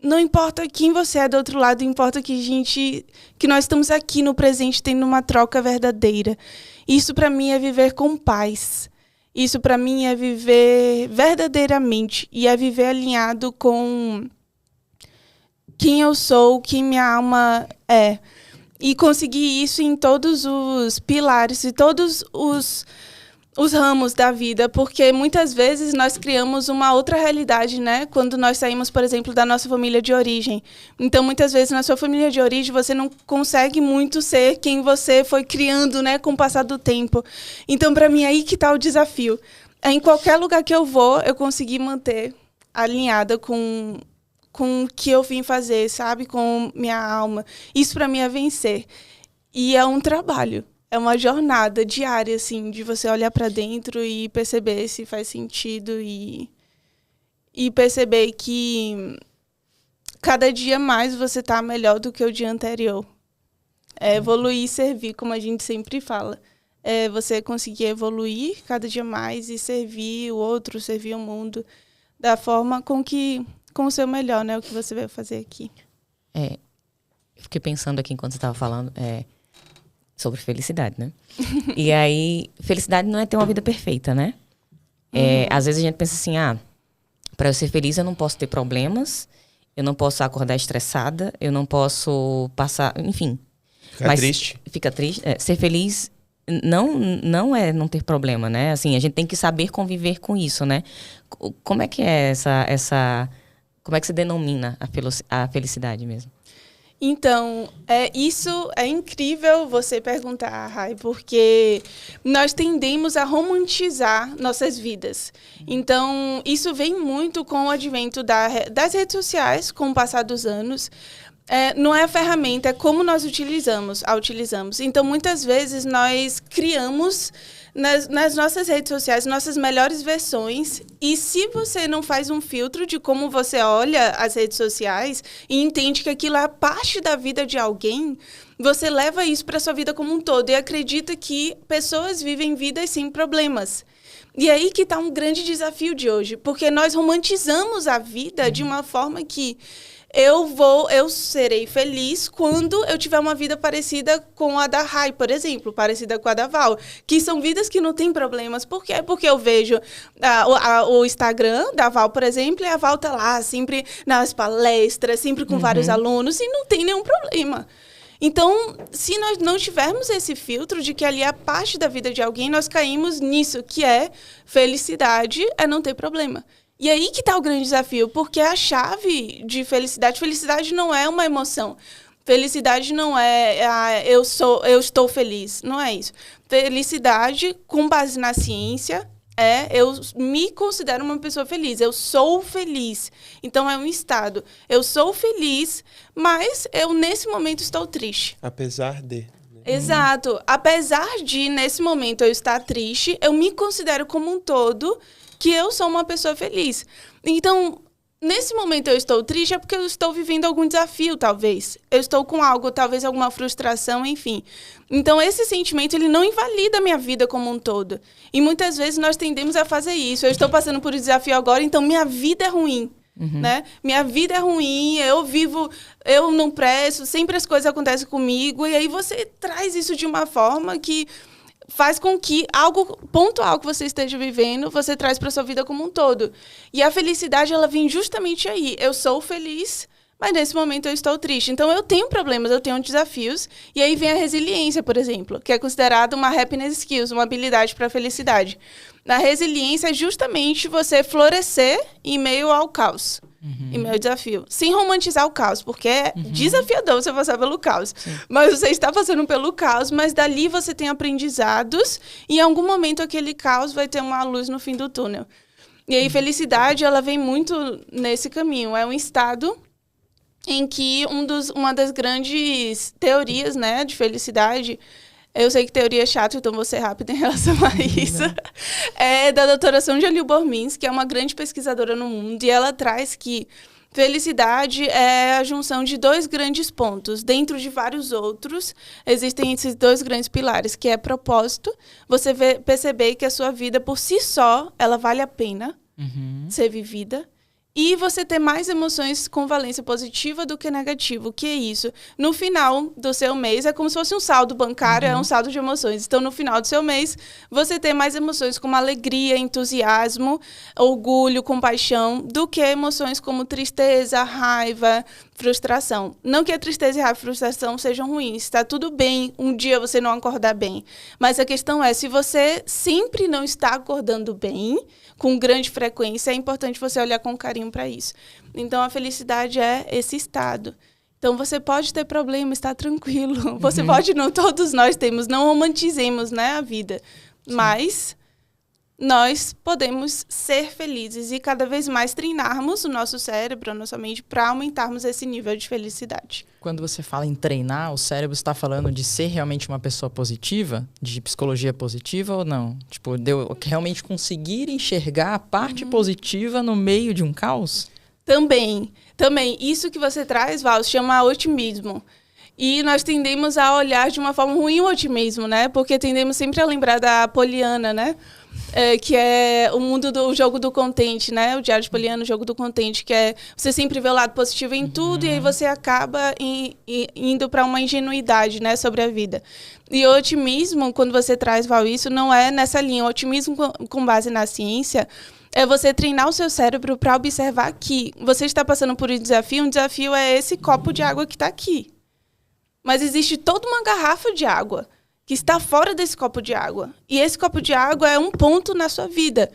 não importa quem você é do outro lado, importa que nós estamos aqui no presente tendo uma troca verdadeira. Isso para mim é viver com paz. Isso para mim é viver verdadeiramente e é viver alinhado com quem eu sou, quem minha alma é. E conseguir isso em todos os pilares e todos os ramos da vida, porque muitas vezes nós criamos uma outra realidade, né? Quando nós saímos, por exemplo, da nossa família de origem. Então, muitas vezes, na sua família de origem, você não consegue muito ser quem você foi criando, né? Com o passar do tempo. Então, para mim, aí que está o desafio. Em qualquer lugar que eu vou, eu conseguir manter alinhada com o que eu vim fazer, sabe? Com minha alma. Isso, para mim, é vencer. E é um trabalho. É uma jornada diária, assim, de você olhar para dentro e perceber se faz sentido e perceber que cada dia mais você está melhor do que o dia anterior. É evoluir e servir, como a gente sempre fala. É você conseguir evoluir cada dia mais e servir o outro, servir o mundo da forma com o seu melhor, né? O que você vai fazer aqui. Eu fiquei pensando aqui enquanto você estava falando sobre felicidade, né? E aí, felicidade não é ter uma vida perfeita, né? Às vezes a gente pensa assim, para eu ser feliz eu não posso ter problemas, eu não posso acordar estressada, eu não posso passar, enfim. Triste. Fica triste. Ser feliz não é não ter problema, né? Assim, a gente tem que saber conviver com isso, né? Como é que é como é que se denomina a felicidade mesmo? Então, isso é incrível você perguntar, Rai, porque nós tendemos a romantizar nossas vidas. Então, isso vem muito com o advento das redes sociais, com o passar dos anos. Não é a ferramenta, é como nós a utilizamos. Então, muitas vezes, nós criamos nas nossas redes sociais nossas melhores versões, e se você não faz um filtro de como você olha as redes sociais e entende que aquilo é parte da vida de alguém, você leva isso para sua vida como um todo e acredita que pessoas vivem vidas sem problemas. E aí que está um grande desafio de hoje, porque nós romantizamos a vida de uma forma que eu serei feliz quando eu tiver uma vida parecida com a da Rai, por exemplo, parecida com a da Val, que são vidas que não têm problemas. Por quê? Porque eu vejo o Instagram da Val, por exemplo, e a Val tá lá sempre nas palestras, sempre com vários alunos, e não tem nenhum problema. Então, se nós não tivermos esse filtro de que ali é parte da vida de alguém, nós caímos nisso, que é felicidade é não ter problema. E aí que está o grande desafio, porque a chave de felicidade não é uma emoção. Felicidade não é eu estou feliz, não é isso. Felicidade, com base na ciência, eu me considero uma pessoa feliz, eu sou feliz. Então é um estado. Eu sou feliz, mas eu nesse momento estou triste. Apesar de... Exato. Apesar de, nesse momento, eu estar triste, eu me considero como um todo que eu sou uma pessoa feliz. Então, nesse momento eu estou triste é porque eu estou vivendo algum desafio, talvez. Eu estou com algo, talvez alguma frustração, enfim. Então, esse sentimento, ele não invalida a minha vida como um todo. E muitas vezes nós tendemos a fazer isso. Eu estou passando por um desafio agora, então minha vida é ruim. Né? Minha vida é ruim, eu não presto, sempre as coisas acontecem comigo. E aí você traz isso de uma forma que faz com que algo pontual que você esteja vivendo, você traz para sua vida como um todo. E a felicidade, ela vem justamente aí. Eu sou feliz, mas nesse momento eu estou triste. Então, eu tenho problemas, eu tenho desafios. E aí vem a resiliência, por exemplo, que é considerada uma happiness skills, uma habilidade para a felicidade. Na resiliência é justamente você florescer em meio ao caos. Em meio ao desafio. Sem romantizar o caos, porque é desafiador você passar pelo caos. Sim. Mas você está passando pelo caos, mas dali você tem aprendizados e em algum momento aquele caos vai ter uma luz no fim do túnel. E aí, felicidade, ela vem muito nesse caminho. É um estado em que uma das grandes teorias, né, de felicidade... Eu sei que teoria é chata, então vou ser rápida em relação a isso. É da doutora Sonja Lyubomirsky, que é uma grande pesquisadora no mundo, e ela traz que felicidade é a junção de dois grandes pontos. Dentro de vários outros, existem esses dois grandes pilares, que é propósito, você perceber que a sua vida, por si só, ela vale a pena ser vivida. E você ter mais emoções com valência positiva do que negativa. O que é isso? No final do seu mês, é como se fosse um saldo bancário, é um saldo de emoções. Então, no final do seu mês, você ter mais emoções como alegria, entusiasmo, orgulho, compaixão, do que emoções como tristeza, raiva, frustração. Não que a tristeza, raiva e frustração sejam ruins. Está tudo bem um dia você não acordar bem. Mas a questão é, se você sempre não está acordando bem, com grande frequência, é importante você olhar com carinho para isso. Então, a felicidade é esse estado. Então, você pode ter problema, está tranquilo. Você pode não, todos nós temos, não romantizemos, né, a vida. Sim. Mas nós podemos ser felizes e cada vez mais treinarmos o nosso cérebro, a nossa mente, para aumentarmos esse nível de felicidade. Quando você fala em treinar, o cérebro está falando de ser realmente uma pessoa positiva? De psicologia positiva ou não? Tipo, de eu realmente conseguir enxergar a parte positiva no meio de um caos? Também. Isso que você traz, Val, se chama otimismo. E nós tendemos a olhar de uma forma ruim o otimismo, né? Porque tendemos sempre a lembrar da Poliana, né? Que é o mundo do jogo do contente, né? O Diário de Poliana, o jogo do contente, que é você sempre vê o lado positivo em tudo e aí você acaba indo para uma ingenuidade, né, sobre a vida. E o otimismo, quando você traz, Val, isso não é nessa linha. O otimismo com base na ciência é você treinar o seu cérebro para observar que você está passando por um desafio é esse copo de água que está aqui. Mas existe toda uma garrafa de água que está fora desse copo de água. E esse copo de água é um ponto na sua vida.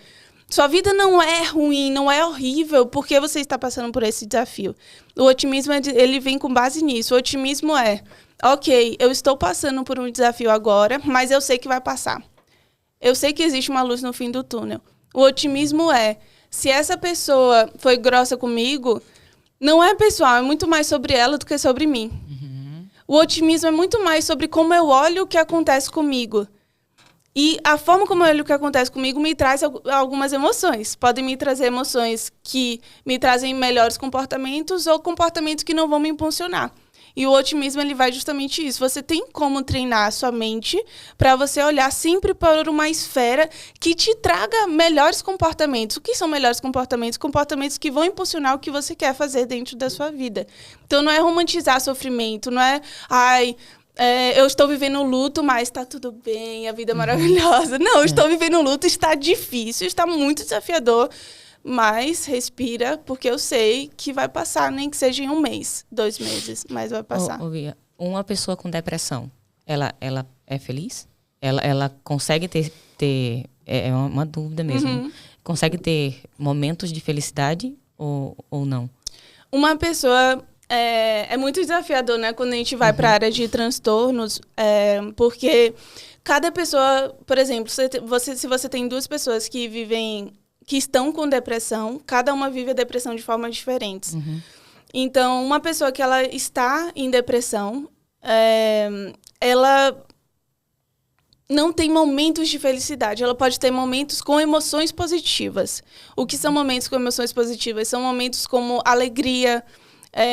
Sua vida não é ruim, não é horrível porque você está passando por esse desafio. O otimismo, ele vem com base nisso. O otimismo é, ok, eu estou passando por um desafio agora, mas eu sei que vai passar. Eu sei que existe uma luz no fim do túnel. O otimismo é, se essa pessoa foi grossa comigo, não é pessoal, é muito mais sobre ela do que sobre mim. O otimismo é muito mais sobre como eu olho o que acontece comigo. E a forma como eu olho o que acontece comigo me traz algumas emoções. Podem me trazer emoções que me trazem melhores comportamentos ou comportamentos que não vão me impulsionar. E o otimismo, ele vai justamente isso. Você tem como treinar a sua mente para você olhar sempre para uma esfera que te traga melhores comportamentos. O que são melhores comportamentos? Comportamentos que vão impulsionar o que você quer fazer dentro da sua vida. Então, não é romantizar sofrimento, não é... eu estou vivendo um luto, mas está tudo bem, a vida é maravilhosa. Não, estou vivendo um luto, está difícil, está muito desafiador, mas respira, porque eu sei que vai passar, nem que seja em 1 mês, 2 meses, mas vai passar. Bia, uma pessoa com depressão, ela é feliz? Ela consegue ter é uma dúvida mesmo, consegue ter momentos de felicidade ou não? Uma pessoa... É muito desafiador, né, quando a gente vai para a área de transtornos, porque cada pessoa, por exemplo, se você tem 2 pessoas que estão com depressão, cada uma vive a depressão de formas diferentes. Então, uma pessoa que ela está em depressão, ela não tem momentos de felicidade. Ela pode ter momentos com emoções positivas. O que são momentos com emoções positivas? São momentos como alegria,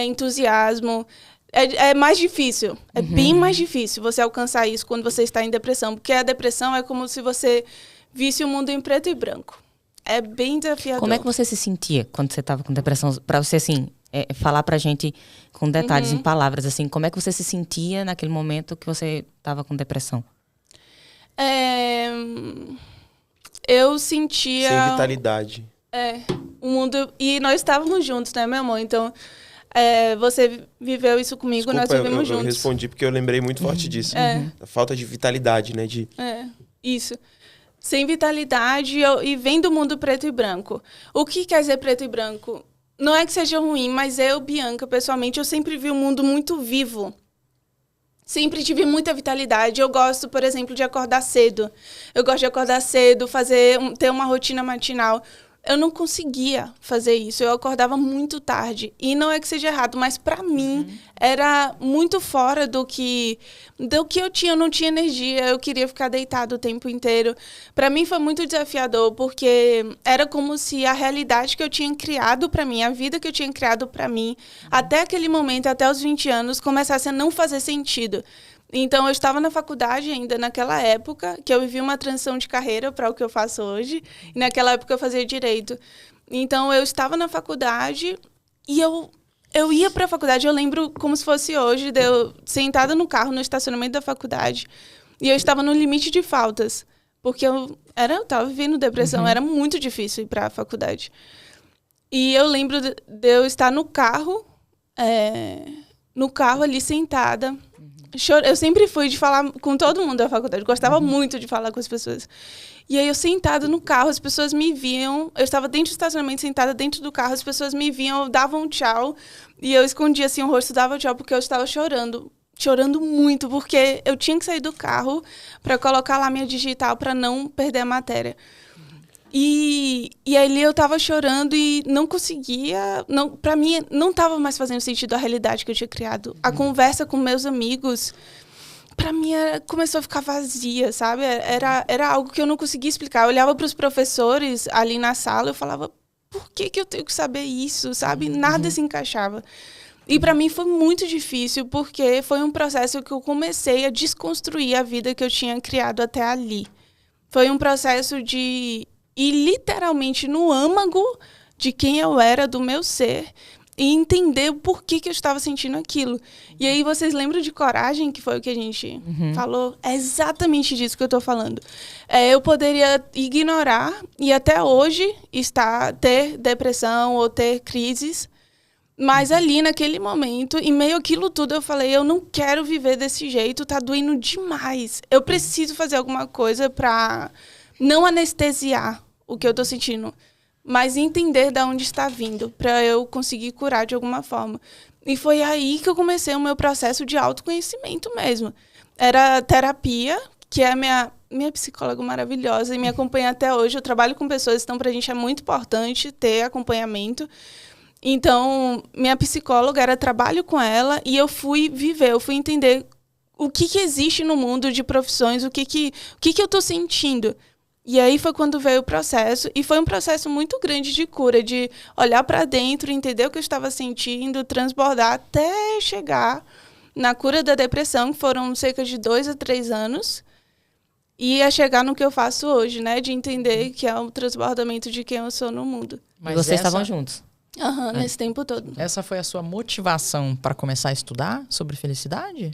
entusiasmo. É mais difícil, bem mais difícil você alcançar isso quando você está em depressão, porque a depressão é como se você visse o mundo em preto e branco. É bem desafiador. Como é que você se sentia quando você estava com depressão? Para você, assim, falar pra gente com detalhes, em palavras, assim, como é que você se sentia naquele momento que você estava com depressão? Eu sentia... Sem vitalidade. O mundo... E nós estávamos juntos, né, meu amor? Então... você viveu isso comigo, Desculpa, nós vivemos eu juntos. respondi porque eu lembrei muito forte disso. A falta de vitalidade, né? Isso. Sem vitalidade e vem do mundo preto e branco. O que quer dizer preto e branco? Não é que seja ruim, mas eu, Bianca, pessoalmente, eu sempre vi o mundo muito vivo. Sempre tive muita vitalidade. Eu gosto, por exemplo, de acordar cedo. Eu gosto de acordar cedo, ter uma rotina matinal. Eu não conseguia fazer isso, eu acordava muito tarde. E não é que seja errado, mas para mim era muito fora do que eu tinha. Eu não tinha energia, eu queria ficar deitado o tempo inteiro. Para mim foi muito desafiador, porque era como se a realidade que eu tinha criado para mim, a vida que eu tinha criado para mim, até aquele momento, até os 20 anos, começasse a não fazer sentido. Então, eu estava na faculdade ainda naquela época, que eu vivi uma transição de carreira para o que eu faço hoje. E naquela época eu fazia direito. Então, eu estava na faculdade e eu ia para a faculdade. Eu lembro como se fosse hoje, de eu sentada no carro, no estacionamento da faculdade. E eu estava no limite de faltas. Porque eu estava vivendo depressão, era muito difícil ir para a faculdade. E eu lembro de eu estar no carro ali sentada. Eu sempre fui de falar com todo mundo da faculdade. Gostava muito de falar com as pessoas. E aí, eu sentada no carro, as pessoas me viam. Eu estava dentro do estacionamento, sentada dentro do carro. As pessoas me viam, davam um tchau. E eu escondia assim o rosto, dava tchau, porque eu estava chorando. Chorando muito, porque eu tinha que sair do carro para colocar lá minha digital para não perder a matéria. E ali eu estava chorando e não conseguia... Para mim, não estava mais fazendo sentido a realidade que eu tinha criado. A conversa com meus amigos, para mim, começou a ficar vazia, sabe? Era algo que eu não conseguia explicar. Eu olhava para os professores ali na sala, eu falava, por que eu tenho que saber isso, sabe? Nada se encaixava. E para mim foi muito difícil, porque foi um processo que eu comecei a desconstruir a vida que eu tinha criado até ali. Foi um processo de... ir literalmente no âmago de quem eu era, do meu ser, e entender o porquê que eu estava sentindo aquilo. E aí, vocês lembram de coragem, que foi o que a gente falou? É exatamente disso que eu estou falando. Eu poderia ignorar e até hoje ter depressão ou ter crises, mas ali, naquele momento, em meio àquilo tudo, eu falei, eu não quero viver desse jeito, tá doendo demais. Eu preciso fazer alguma coisa para não anestesiar o que eu tô sentindo, mas entender de onde está vindo, para eu conseguir curar de alguma forma. E foi aí que eu comecei o meu processo de autoconhecimento mesmo. Era terapia, que é a minha psicóloga maravilhosa e me acompanha até hoje. Eu trabalho com pessoas, então para a gente é muito importante ter acompanhamento. Então, minha psicóloga era trabalho com ela e eu fui entender o que existe no mundo de profissões, o que eu tô sentindo. E aí foi quando veio o processo, e foi um processo muito grande de cura, de olhar para dentro, entender o que eu estava sentindo, transbordar até chegar na cura da depressão, que foram cerca de 2 a 3 anos, e a chegar no que eu faço hoje, né? De entender que é o transbordamento de quem eu sou no mundo. E vocês estavam juntos? Nesse tempo todo. Essa foi a sua motivação para começar a estudar sobre felicidade?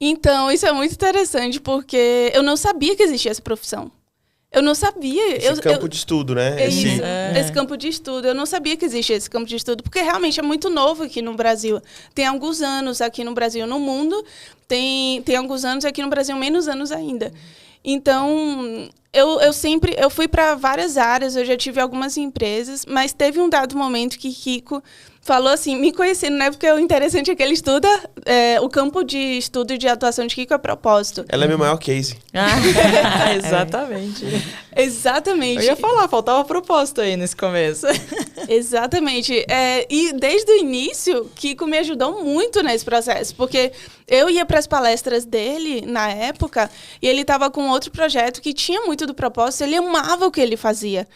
Então, isso é muito interessante, porque eu não sabia que existia essa profissão. Eu não sabia. Esse campo de estudo, né? Esse campo de estudo. Eu não sabia que existia esse campo de estudo, porque realmente é muito novo aqui no Brasil. Tem alguns anos aqui no Brasil, no mundo. Tem alguns anos aqui no Brasil, menos anos ainda. Então, eu fui para várias áreas, eu já tive algumas empresas, mas teve um dado momento que Kiko falou assim, me conhecendo, né? Porque o interessante é que ele estuda, o campo de estudo e de atuação de Kiko é propósito. Ela é meu maior case. Exatamente. Exatamente. Eu ia falar, faltava propósito aí nesse começo. Exatamente. E desde o início, Kiko me ajudou muito nesse processo, porque eu ia para as palestras dele, na época, e ele estava com outro projeto que tinha muito do propósito, ele amava o que ele fazia.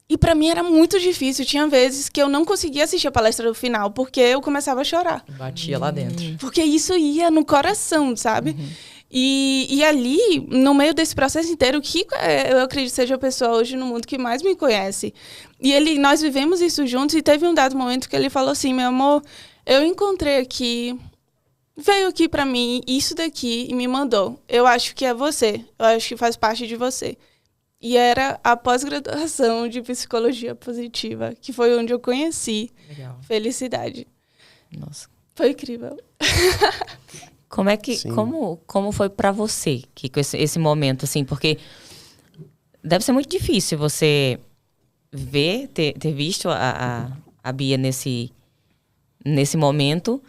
E para mim era muito difícil. Tinha vezes que eu não conseguia assistir a palestra do final, porque eu começava a chorar. Batia lá dentro. Porque isso ia no coração, sabe? E ali, no meio desse processo inteiro, o Kiko, eu acredito que seja a pessoa hoje no mundo que mais me conhece. E nós vivemos isso juntos, e teve um dado momento que ele falou assim, meu amor, eu encontrei aqui, veio aqui pra mim, isso daqui, e me mandou. Eu acho que é você, eu acho que faz parte de você. E era a pós-graduação de psicologia positiva, que foi onde eu conheci felicidade. Nossa. Foi incrível. Como foi pra você, Kiko, esse momento, assim? Porque deve ser muito difícil você ver, ter visto a Bia nesse momento.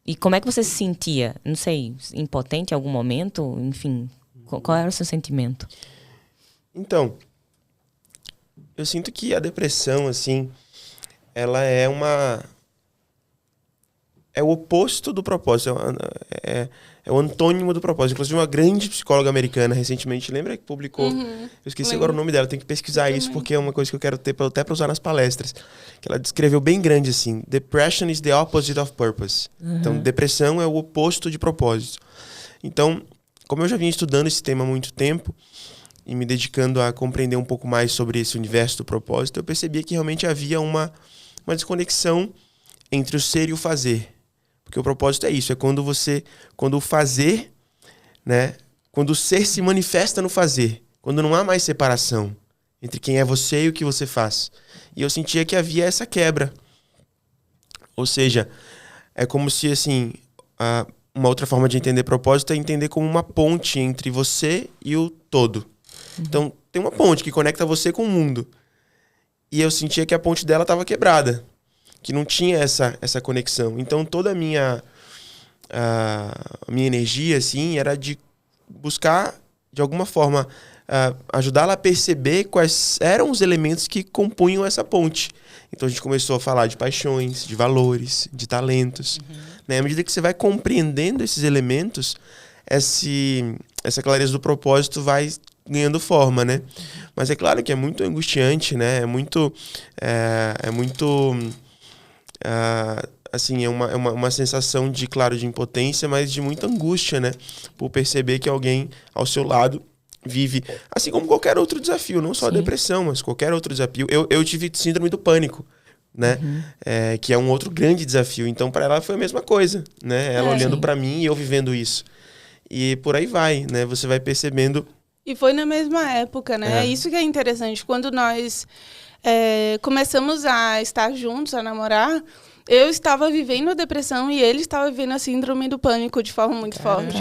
E como é que você se sentia? Não sei, impotente em algum momento? Enfim, qual era o seu sentimento? Então, eu sinto que a depressão, assim, ela é o oposto do propósito, é o antônimo do propósito. Inclusive, uma grande psicóloga americana, recentemente, lembra que publicou? Eu esqueci agora o nome dela, tem que pesquisar isso, porque é uma coisa que eu quero ter até para usar nas palestras. Que ela descreveu bem grande, assim, Depression is the opposite of purpose. Então, depressão é o oposto de propósito. Então, como eu já vinha estudando esse tema há muito tempo, e me dedicando a compreender um pouco mais sobre esse universo do propósito, eu percebia que realmente havia uma desconexão entre o ser e o fazer. Porque o propósito é isso, é quando o fazer, né, quando o ser se manifesta no fazer, quando não há mais separação entre quem é você e o que você faz. E eu sentia que havia essa quebra. Ou seja, é como se, assim, uma outra forma de entender propósito é entender como uma ponte entre você e o todo. Então, tem uma ponte que conecta você com o mundo. E eu sentia que a ponte dela estava quebrada. Que não tinha essa conexão. Então, toda a minha energia, assim, era de buscar, de alguma forma, ajudá-la a perceber quais eram os elementos que compunham essa ponte. Então, a gente começou a falar de paixões, de valores, de talentos. Né? À medida que você vai compreendendo esses elementos, essa clareza do propósito vai ganhando forma, né? Mas é claro que é muito angustiante, né? Assim, é uma sensação de, claro, de impotência, mas de muita angústia, né? Por perceber que alguém ao seu lado vive, assim como qualquer outro desafio, não só a depressão, mas qualquer outro desafio. Eu tive síndrome do pânico, né? Que é um outro grande desafio. Então, para ela foi a mesma coisa, né? Ela olhando para mim e eu vivendo isso. E por aí vai, né? Você vai percebendo. E foi na mesma época, né? É isso que é interessante. Quando nós começamos a estar juntos, a namorar, eu estava vivendo a depressão e ele estava vivendo a síndrome do pânico de forma muito forte.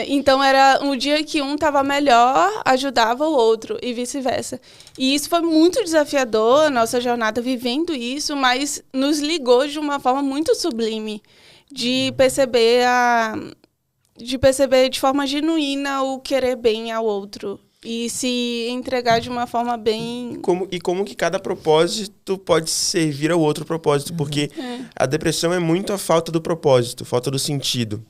Então, era um dia que um estava melhor, ajudava o outro e vice-versa. E isso foi muito desafiador, a nossa jornada vivendo isso, mas nos ligou de uma forma muito sublime de perceber de forma genuína o querer bem ao outro e se entregar de uma forma bem... Como que cada propósito pode servir ao outro propósito, porque a depressão é muito a falta do propósito, falta do sentido.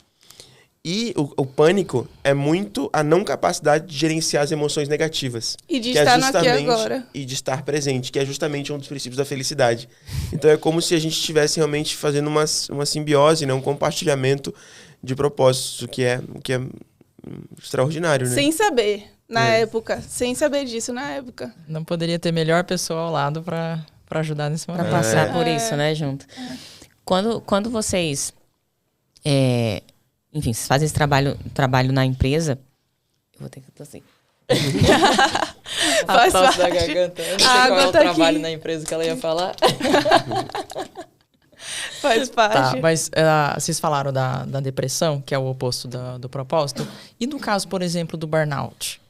E o pânico é muito a não capacidade de gerenciar as emoções negativas. E de que estar é no aqui e justamente, agora. E de estar presente, que é justamente um dos princípios da felicidade. Então é como se a gente estivesse realmente fazendo uma simbiose, né? Um compartilhamento de propósitos, o que é extraordinário, né? Sem saber, na época. Sem saber disso na época. Não poderia ter melhor pessoa ao lado pra ajudar nesse Para momento. passar por isso, né, junto. Quando vocês, enfim, vocês fazem esse trabalho na empresa, eu vou ter que tossir. A Faz tosse da parte. garganta. Eu não sei A qual água é o tá trabalho aqui. na empresa que ela ia falar. Faz Tá, parte. mas vocês falaram da depressão, que é o oposto do propósito. E no caso, por exemplo, do burnout?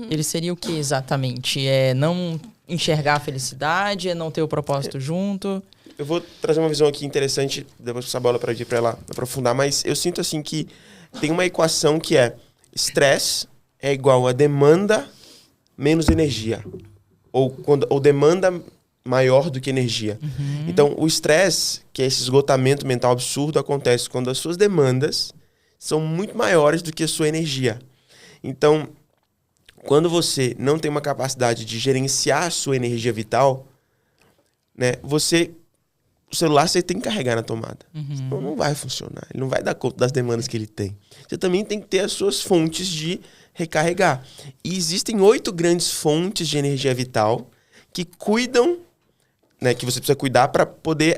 Ele seria o que exatamente? É não enxergar a felicidade? É não ter o propósito junto? Eu vou trazer uma visão aqui interessante, depois passar a bola para ela aprofundar, mas eu sinto assim que tem uma equação que é estresse é igual a demanda menos energia. Ou demanda maior do que energia. Então, o estresse, que é esse esgotamento mental absurdo, acontece quando as suas demandas são muito maiores do que a sua energia. Então, quando você não tem uma capacidade de gerenciar a sua energia vital, né, o celular você tem que carregar na tomada. Senão não vai funcionar. Ele não vai dar conta das demandas que ele tem. Você também tem que ter as suas fontes de recarregar. E existem 8 grandes fontes de energia vital que cuidam, né, que você precisa cuidar para poder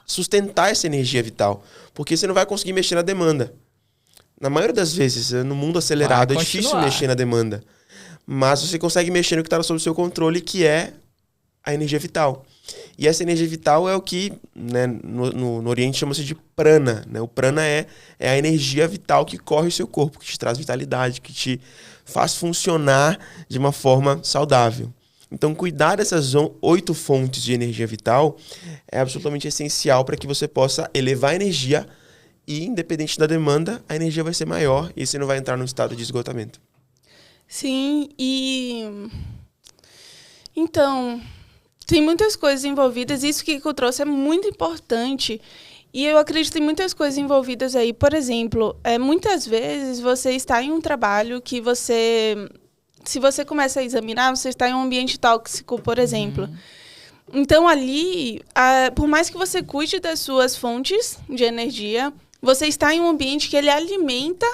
sustentar essa energia vital. Porque você não vai conseguir mexer na demanda. Na maioria das vezes, no mundo acelerado, é difícil mexer na demanda. Mas você consegue mexer no que está sob o seu controle, que é a energia vital. E essa energia vital é o que, né, no Oriente chama-se de prana. Né? O prana é a energia vital que corre o seu corpo, que te traz vitalidade, que te faz funcionar de uma forma saudável. Então, cuidar dessas 8 fontes de energia vital é absolutamente essencial para que você possa elevar a energia e, independente da demanda, a energia vai ser maior e você não vai entrar num estado de esgotamento. Sim, e... Então, tem muitas coisas envolvidas. Isso que eu trouxe é muito importante. E eu acredito em muitas coisas envolvidas aí. Por exemplo, muitas vezes você está em um trabalho que você... Se você começa a examinar, você está em um ambiente tóxico, por exemplo. Então, ali, por mais que você cuide das suas fontes de energia, você está em um ambiente que ele alimenta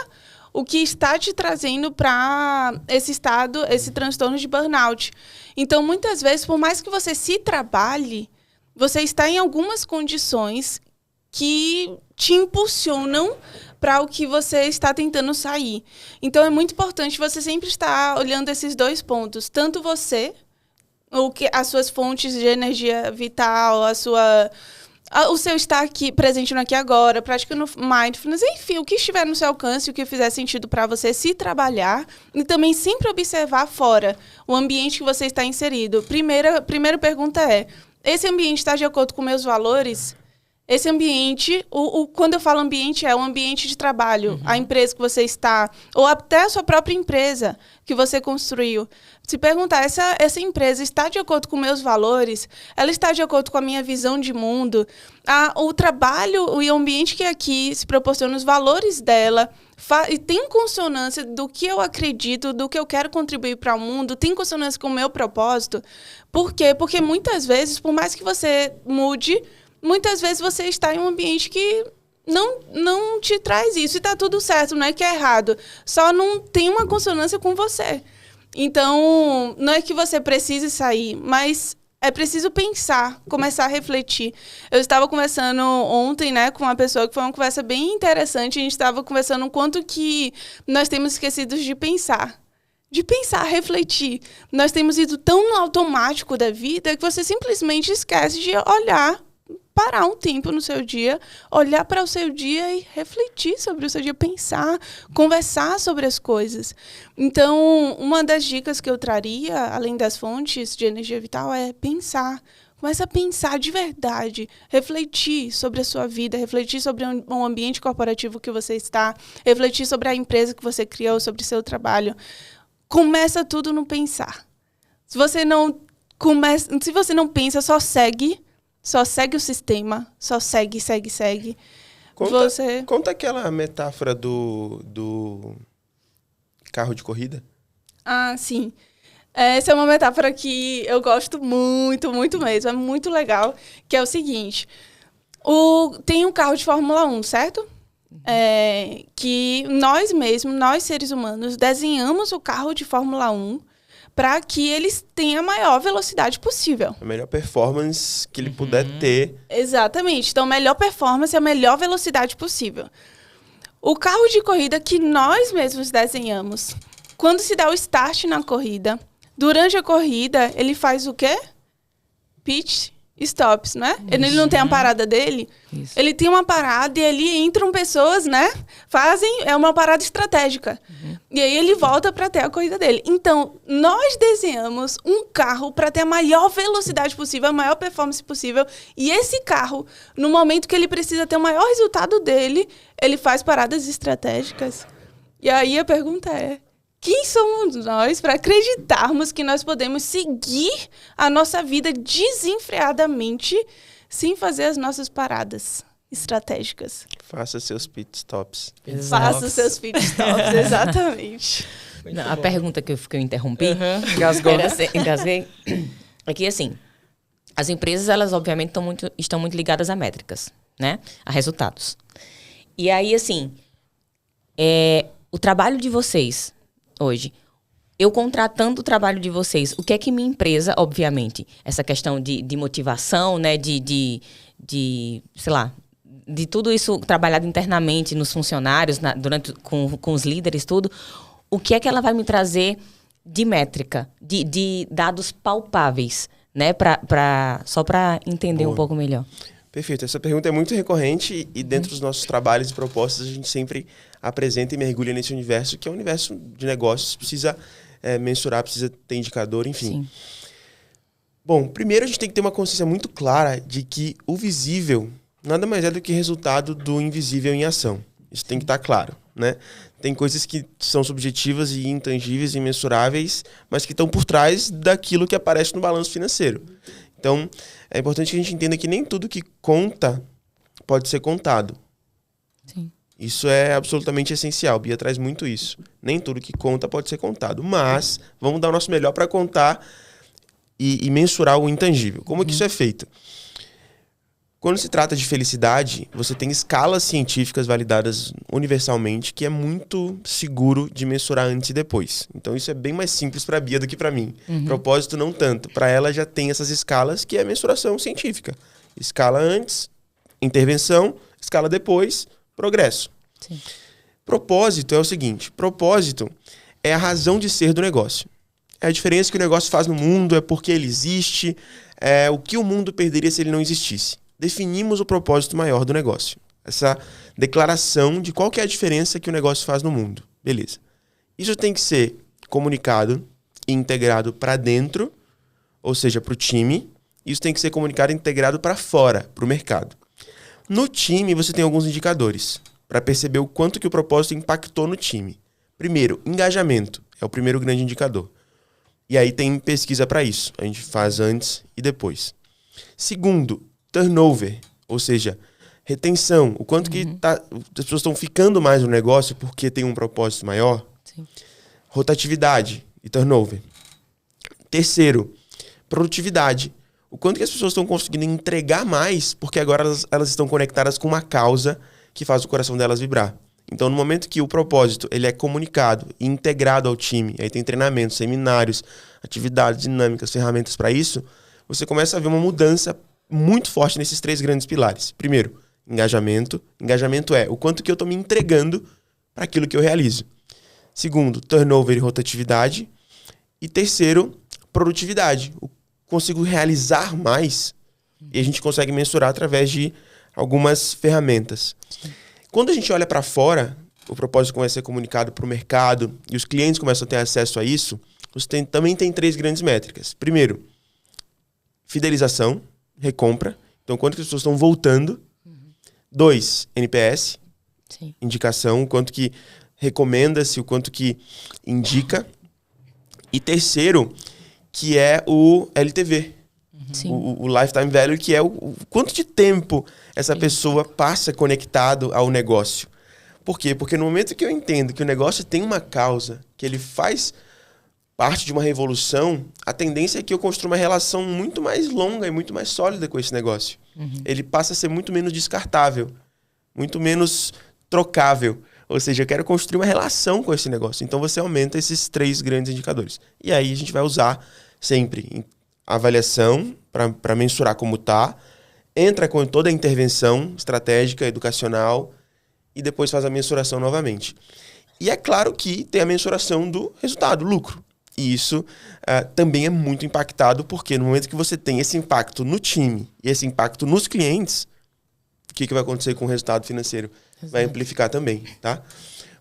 o que está te trazendo para esse estado, esse transtorno de burnout. Então, muitas vezes, por mais que você se trabalhe, você está em algumas condições que te impulsionam para o que você está tentando sair. Então, é muito importante você sempre estar olhando esses 2 pontos. Tanto você, as suas fontes de energia vital, o seu estar aqui, presente no aqui e agora, praticando mindfulness, enfim, o que estiver no seu alcance, o que fizer sentido para você se trabalhar e também sempre observar fora o ambiente que você está inserido. Primeira pergunta é, esse ambiente está de acordo com meus valores? Esse ambiente, quando eu falo ambiente, é um ambiente de trabalho, a empresa que você está, ou até a sua própria empresa que você construiu. Se perguntar, essa empresa está de acordo com meus valores? Ela está de acordo com a minha visão de mundo? O trabalho e o ambiente que aqui se proporciona, os valores dela, e tem consonância do que eu acredito, do que eu quero contribuir para o mundo, tem consonância com o meu propósito? Por quê? Porque muitas vezes, por mais que você mude, muitas vezes você está em um ambiente que não te traz isso. E está tudo certo, não é que é errado. Só não tem uma consonância com você. Então, não é que você precise sair, mas é preciso pensar, começar a refletir. Eu estava conversando ontem, né, com uma pessoa que foi uma conversa bem interessante. A gente estava conversando o quanto que nós temos esquecido de pensar. De pensar, refletir. Nós temos ido tão no automático da vida que você simplesmente esquece de olhar, parar um tempo no seu dia, olhar para o seu dia e refletir sobre o seu dia, pensar, conversar sobre as coisas. Então, uma das dicas que eu traria, além das fontes de energia vital, é pensar. Começa a pensar de verdade, refletir sobre a sua vida, refletir sobre o ambiente corporativo que você está, refletir sobre a empresa que você criou, sobre o seu trabalho. Começa tudo no pensar. Se você não pensa, só segue o sistema, só segue. Conta aquela metáfora do carro de corrida. Ah, sim. Essa é uma metáfora que eu gosto muito, muito mesmo. É muito legal, que é o seguinte. Tem um carro de Fórmula 1, certo? Que nós mesmos, nós seres humanos, desenhamos o carro de Fórmula 1 para que eles tenham a maior velocidade possível. A melhor performance que ele puder ter. Exatamente. Então, melhor performance, a melhor velocidade possível. O carro de corrida que nós mesmos desenhamos, quando se dá o start na corrida, durante a corrida, ele faz o quê? Pitch stops, né? Ele não tem a parada dele. Isso. Ele tem uma parada e ali entram pessoas, né? É uma parada estratégica. E aí ele volta para ter a corrida dele. Então, nós desenhamos um carro para ter a maior velocidade possível, a maior performance possível. E esse carro, no momento que ele precisa ter o maior resultado dele, ele faz paradas estratégicas. E aí a pergunta é: quem somos nós para acreditarmos que nós podemos seguir a nossa vida desenfreadamente sem fazer as nossas paradas estratégicas? Faça seus pit stops. Faça os seus pit stops, exatamente. Não, a pergunta que eu interrompi, Engasgou. engasguei, é que assim, as empresas, elas obviamente estão muito ligadas a métricas, né? A resultados. E aí, assim, o trabalho de vocês hoje, eu contratando o trabalho de vocês, o que é que minha empresa, obviamente, essa questão de motivação, né, sei lá, de tudo isso trabalhado internamente nos funcionários, com os líderes, tudo, o que é que ela vai me trazer de métrica, de dados palpáveis, né, só para entender um pouco melhor. Perfeito. Essa pergunta é muito recorrente e dentro dos nossos trabalhos e propostas a gente sempre apresenta e mergulha nesse universo, que é um universo de negócios, precisa mensurar, precisa ter indicador, enfim. Sim. Bom, primeiro a gente tem que ter uma consciência muito clara de que o visível nada mais é do que resultado do invisível em ação. Isso tem que estar claro, né? Tem coisas que são subjetivas e intangíveis e imensuráveis, mas que estão por trás daquilo que aparece no balanço financeiro. Então, é importante que a gente entenda que nem tudo que conta pode ser contado. Sim. Isso é absolutamente essencial. Bia traz muito isso. Nem tudo que conta pode ser contado. Mas vamos dar o nosso melhor para contar e mensurar o intangível. Como que isso é feito? Quando se trata de felicidade, você tem escalas científicas validadas universalmente que é muito seguro de mensurar antes e depois. Então isso é bem mais simples para a Bia do que para mim. Propósito não tanto. Para ela já tem essas escalas que é a mensuração científica. Escala antes, intervenção, escala depois, progresso. Sim. Propósito é o seguinte, propósito é a razão de ser do negócio. É a diferença que o negócio faz no mundo, é porque ele existe, é o que o mundo perderia se ele não existisse. Definimos o propósito maior do negócio. Essa declaração de qual que é a diferença que o negócio faz no mundo. Beleza. Isso tem que ser comunicado e integrado para dentro, ou seja, para o time. Isso tem que ser comunicado e integrado para fora, para o mercado. No time, você tem alguns indicadores para perceber o quanto que o propósito impactou no time. Primeiro, engajamento. É o primeiro grande indicador. E aí tem pesquisa para isso. A gente faz antes e depois. Segundo, turnover, ou seja, retenção. O quanto que as pessoas estão ficando mais no negócio porque tem um propósito maior. Sim. Rotatividade e turnover. Terceiro, produtividade. O quanto que as pessoas estão conseguindo entregar mais porque agora elas estão conectadas com uma causa que faz o coração delas vibrar. Então, no momento que o propósito ele é comunicado e integrado ao time, aí tem treinamentos, seminários, atividades dinâmicas, ferramentas para isso, você começa a ver uma mudança muito forte nesses três grandes pilares. Primeiro, engajamento. Engajamento é o quanto que eu estou me entregando para aquilo que eu realizo. Segundo, turnover e rotatividade. E terceiro, produtividade. Eu consigo realizar mais e a gente consegue mensurar através de algumas ferramentas. Quando a gente olha para fora, o propósito começa a ser comunicado para o mercado e os clientes começam a ter acesso a isso, você também tem três grandes métricas. Primeiro, fidelização, recompra. Então, quanto que as pessoas estão voltando. 2, NPS, Sim. indicação, o quanto que recomenda-se, o quanto que indica. E terceiro, que é o LTV, Sim. O lifetime value, que é o quanto de tempo essa pessoa passa conectado ao negócio. Por quê? Porque no momento que eu entendo que o negócio tem uma causa, que ele faz parte de uma revolução, a tendência é que eu construa uma relação muito mais longa e muito mais sólida com esse negócio. Ele passa a ser muito menos descartável, muito menos trocável. Ou seja, eu quero construir uma relação com esse negócio. Então você aumenta esses 3 grandes indicadores. E aí a gente vai usar sempre a avaliação para mensurar como está, entra com toda a intervenção estratégica, educacional, e depois faz a mensuração novamente. E é claro que tem a mensuração do resultado, lucro. E isso também é muito impactado, porque no momento que você tem esse impacto no time e esse impacto nos clientes, o que vai acontecer com o resultado financeiro? Vai amplificar também, tá?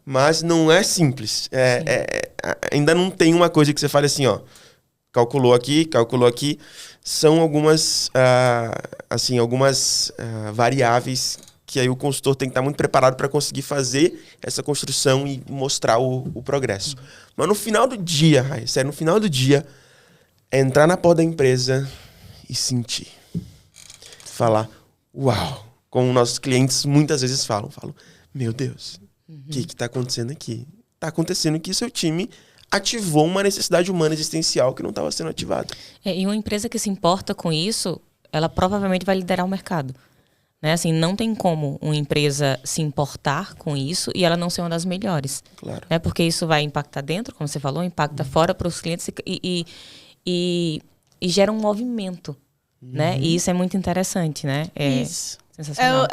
Mas não é simples. Ainda não tem uma coisa que você fale assim, ó, calculou aqui. São algumas variáveis que aí o consultor tem que estar muito preparado para conseguir fazer essa construção e mostrar o progresso. Mas no final do dia, Raíssa, no final do dia, é entrar na porta da empresa e sentir. Falar, uau! Como nossos clientes muitas vezes falam, meu Deus, o que está acontecendo aqui? Está acontecendo que seu time ativou uma necessidade humana existencial que não estava sendo ativada. E uma empresa que se importa com isso, ela provavelmente vai liderar o mercado. Né? Assim, não tem como uma empresa se importar com isso e ela não ser uma das melhores. Claro. Né? Porque isso vai impactar dentro, como você falou, impacta fora para os clientes e gera um movimento. Né? E isso é muito interessante, né? Isso. Sensacional.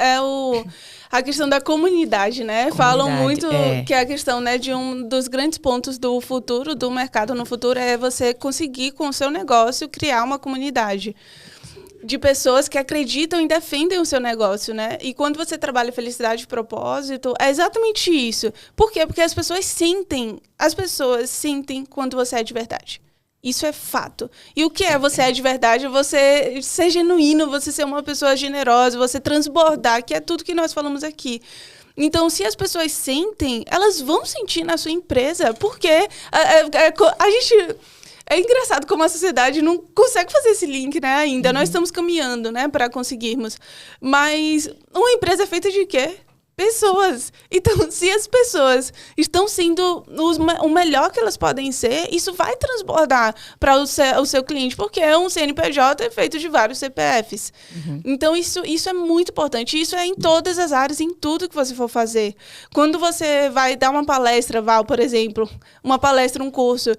A questão da comunidade, né? Falam muito que a questão, né, de um dos grandes pontos do futuro, do mercado no futuro, é você conseguir, com o seu negócio, criar uma comunidade de pessoas que acreditam e defendem o seu negócio, né? E quando você trabalha felicidade e propósito, é exatamente isso. Por quê? Porque as pessoas sentem quando você é de verdade. Isso é fato. E o que é você é de verdade? Você ser genuíno, você ser uma pessoa generosa, você transbordar, que é tudo que nós falamos aqui. Então, se as pessoas sentem, elas vão sentir na sua empresa, porque a gente... É engraçado como a sociedade não consegue fazer esse link, né, ainda. Nós estamos caminhando, né, para conseguirmos. Mas uma empresa é feita de quê? Pessoas. Então, se as pessoas estão sendo o melhor que elas podem ser, isso vai transbordar para o seu cliente, porque um CNPJ é feito de vários CPFs. Então, isso é muito importante. Isso é em todas as áreas, em tudo que você for fazer. Quando você vai dar uma palestra, Val, por exemplo, uma palestra, um curso,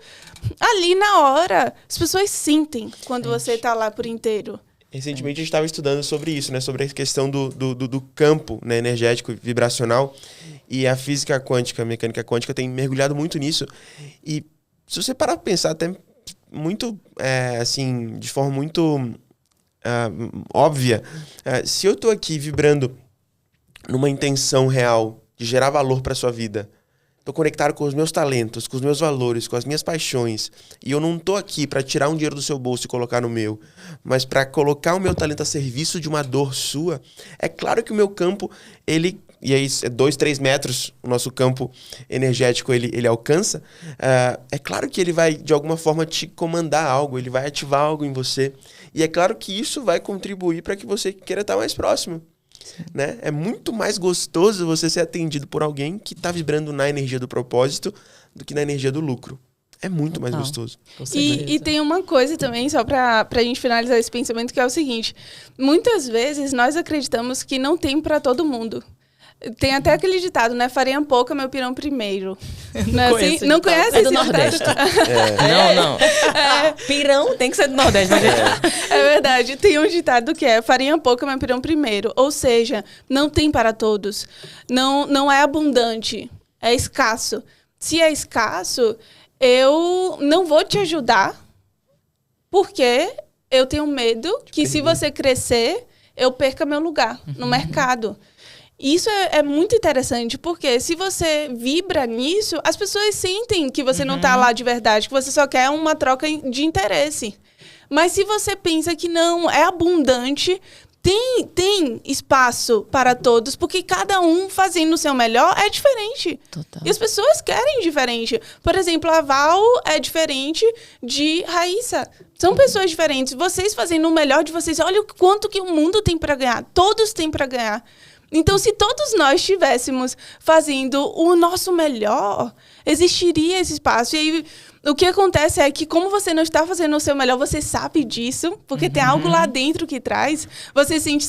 ali na hora, as pessoas sentem quando você está lá por inteiro. Recentemente a gente estava estudando sobre isso, né? Sobre a questão do campo, né, energético e vibracional. E a física quântica, a mecânica quântica tem mergulhado muito nisso. E se você parar para pensar até muito, assim, de forma muito óbvia, se eu estou aqui vibrando numa intenção real de gerar valor para a sua vida, estou conectado com os meus talentos, com os meus valores, com as minhas paixões, e eu não estou aqui para tirar um dinheiro do seu bolso e colocar no meu, mas para colocar o meu talento a serviço de uma dor sua, é claro que o meu campo, e aí 2, 3 metros o nosso campo energético ele alcança, é claro que ele vai de alguma forma te comandar algo, ele vai ativar algo em você, e é claro que isso vai contribuir para que você queira estar mais próximo. Né? É muito mais gostoso você ser atendido por alguém que está vibrando na energia do propósito do que na energia do lucro. É muito mais gostoso. E tem uma coisa também, só para a gente finalizar esse pensamento, que é o seguinte. Muitas vezes nós acreditamos que não tem para todo mundo. Tem até aquele ditado, né? Farinha pouca, meu pirão primeiro. Não conhece é esse do Nordeste. Não. Pirão tem que ser do Nordeste. Mas é verdade. Tem um ditado que é farinha pouca, meu pirão primeiro. Ou seja, não tem para todos. Não é abundante. É escasso. Se é escasso, eu não vou te ajudar, porque eu tenho medo que se você crescer, eu perca meu lugar no mercado. Isso é muito interessante, porque se você vibra nisso, as pessoas sentem que você não está lá de verdade, que você só quer uma troca de interesse. Mas se você pensa que não, é abundante, tem espaço para todos, porque cada um fazendo o seu melhor é diferente. Total. E as pessoas querem diferente. Por exemplo, a Val é diferente de Raíssa. São pessoas diferentes. Vocês fazendo o melhor de vocês, olha o quanto que o mundo tem para ganhar. Todos têm para ganhar. Então, se todos nós estivéssemos fazendo o nosso melhor, existiria esse espaço. E aí, o que acontece é que, como você não está fazendo o seu melhor, você sabe disso, porque tem algo lá dentro que traz, você se sente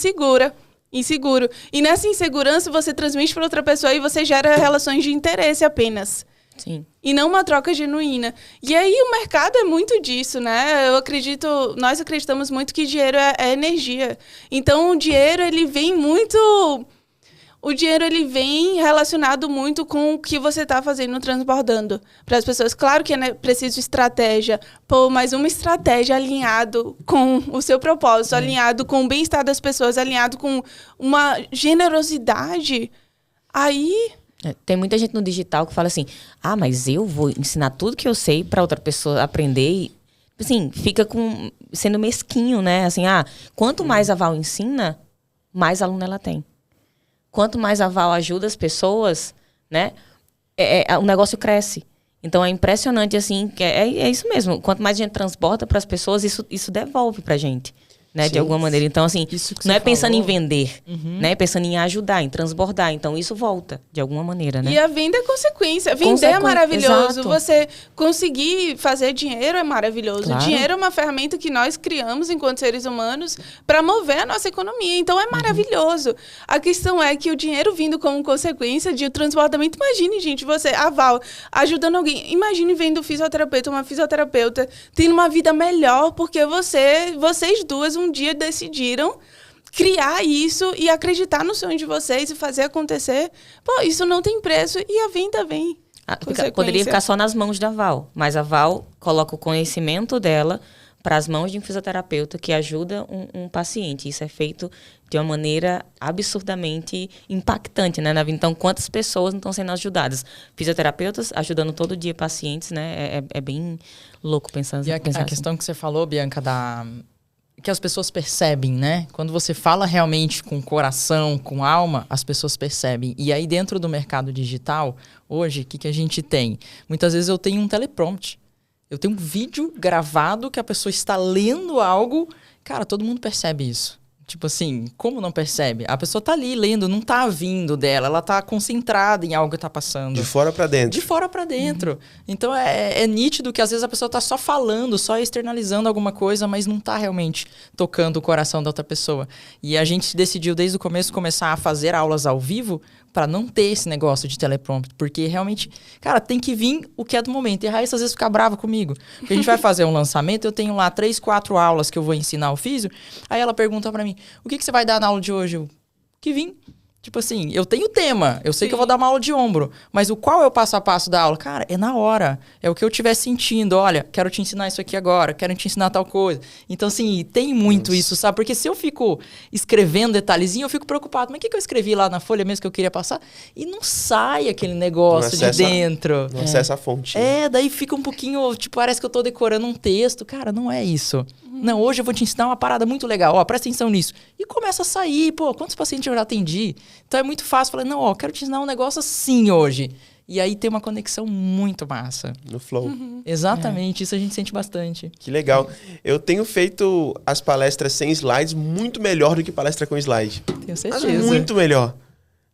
inseguro. E nessa insegurança, você transmite para outra pessoa e você gera relações de interesse apenas. Sim. E não uma troca genuína. E aí o mercado é muito disso, né? Nós acreditamos muito que dinheiro é energia. Então o dinheiro, ele vem muito... O dinheiro, ele vem relacionado muito com o que você está fazendo, transbordando para as pessoas. Claro que é preciso estratégia, mas uma estratégia alinhado com o seu propósito, alinhado com o bem-estar das pessoas, alinhado com uma generosidade. Aí... Tem muita gente no digital que fala assim, mas eu vou ensinar tudo que eu sei para outra pessoa aprender e, assim, fica sendo mesquinho, né? Assim, quanto mais a Val ensina, mais aluno ela tem. Quanto mais a Val ajuda as pessoas, né? O negócio cresce. Então, é impressionante, assim, que é isso mesmo. Quanto mais a gente transborda para as pessoas, isso devolve para a gente. Né, de alguma maneira. Então, assim, não é pensando em vender, né? É pensando em ajudar, em transbordar. Então, isso volta, de alguma maneira, né? E a venda é consequência. Vender é maravilhoso. Exato. Você conseguir fazer dinheiro é maravilhoso. Claro. O dinheiro é uma ferramenta que nós criamos enquanto seres humanos para mover a nossa economia. Então, é maravilhoso. A questão é que o dinheiro vindo como consequência de transbordamento... Imagine, gente, a Val, ajudando alguém. Imagine vendo uma fisioterapeuta, tendo uma vida melhor, porque vocês duas um dia decidiram criar isso e acreditar no sonho de vocês e fazer acontecer. Isso não tem preço e a venda vem. Poderia ficar só nas mãos da Val, mas a Val coloca o conhecimento dela para as mãos de um fisioterapeuta que ajuda um paciente. Isso é feito de uma maneira absurdamente impactante, né, na vida. Então, quantas pessoas não estão sendo ajudadas? Fisioterapeutas ajudando todo dia pacientes, né? É bem louco pensar E a questão que você falou, Bianca, que as pessoas percebem, né? Quando você fala realmente com coração, com alma, as pessoas percebem. E aí, dentro do mercado digital, hoje, o que a gente tem? Muitas vezes eu tenho um teleprompt. Eu tenho um vídeo gravado que a pessoa está lendo algo. Cara, todo mundo percebe isso. Tipo assim, como não percebe? A pessoa tá ali lendo, não tá vindo dela. Ela tá concentrada em algo que tá passando. De fora pra dentro. De fora pra dentro. Então é nítido que às vezes a pessoa tá só falando, só externalizando alguma coisa, mas não tá realmente tocando o coração da outra pessoa. E a gente decidiu desde o começo começar a fazer aulas ao vivo para não ter esse negócio de teleprompter. Porque realmente, cara, tem que vir o que é do momento. E a Raíssa às vezes fica brava comigo. Porque a gente vai fazer um lançamento, eu tenho lá 3, 4 aulas que eu vou ensinar o físio. Aí ela pergunta para mim, o que você vai dar na aula de hoje? Que vim. Tipo assim, eu tenho tema, eu sei que eu vou dar uma aula de ombro, mas qual é o passo a passo da aula? Cara, é na hora, é o que eu estiver sentindo, olha, quero te ensinar isso aqui agora, quero te ensinar tal coisa. Então, assim, tem muito isso, sabe? Porque se eu fico escrevendo detalhezinho, eu fico preocupado, mas o que eu escrevi lá na folha mesmo que eu queria passar? E não sai aquele negócio de dentro. Não acessa a fonte. Daí fica um pouquinho, tipo, parece que eu tô decorando um texto. Cara, não é isso. Não, hoje eu vou te ensinar uma parada muito legal, ó, presta atenção nisso. E começa a sair, quantos pacientes eu já atendi? Então é muito fácil falar, não, quero te ensinar um negócio assim hoje. E aí tem uma conexão muito massa. No flow. Exatamente, isso a gente sente bastante. Que legal. Eu tenho feito as palestras sem slides muito melhor do que palestra com slide. Tenho certeza. Mas muito melhor.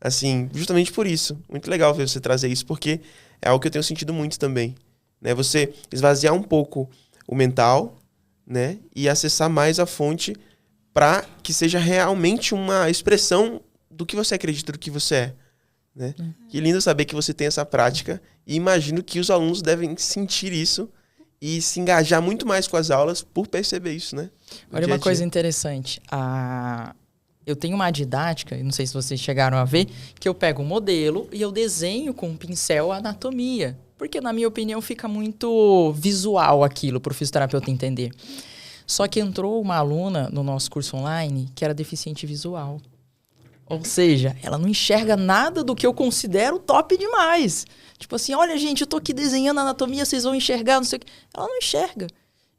Assim, justamente por isso. Muito legal ver você trazer isso, porque é algo que eu tenho sentido muito também. Né? Você esvaziar um pouco o mental, né? E acessar mais a fonte para que seja realmente uma expressão do que você acredita, do que você é. Né? Que lindo saber que você tem essa prática e imagino que os alunos devem sentir isso e se engajar muito mais com as aulas por perceber isso, né? Olha uma coisa interessante. Eu tenho uma didática, não sei se vocês chegaram a ver, que eu pego um modelo e eu desenho com um pincel a anatomia. Porque, na minha opinião, fica muito visual aquilo para o fisioterapeuta entender. Só que entrou uma aluna no nosso curso online que era deficiente visual. Ou seja, ela não enxerga nada do que eu considero top demais. Tipo assim, olha gente, eu tô aqui desenhando a anatomia, vocês vão enxergar, não sei o quê. Ela não enxerga.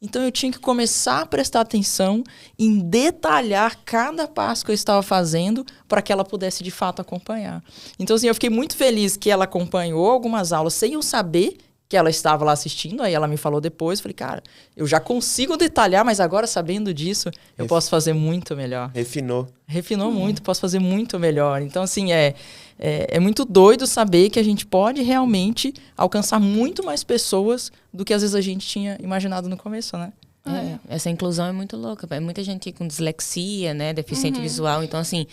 Então eu tinha que começar a prestar atenção em detalhar cada passo que eu estava fazendo para que ela pudesse de fato acompanhar. Então assim, eu fiquei muito feliz que ela acompanhou algumas aulas sem eu saber que ela estava lá assistindo. Aí ela me falou depois, falei, cara, eu já consigo detalhar, mas agora sabendo disso, eu posso fazer muito melhor. Refinou muito, posso fazer muito melhor. Então assim, é muito doido saber que a gente pode realmente alcançar muito mais pessoas do que às vezes a gente tinha imaginado no começo, né? Essa inclusão é muito louca. É muita gente com dislexia, né? Deficiente visual. Então, assim,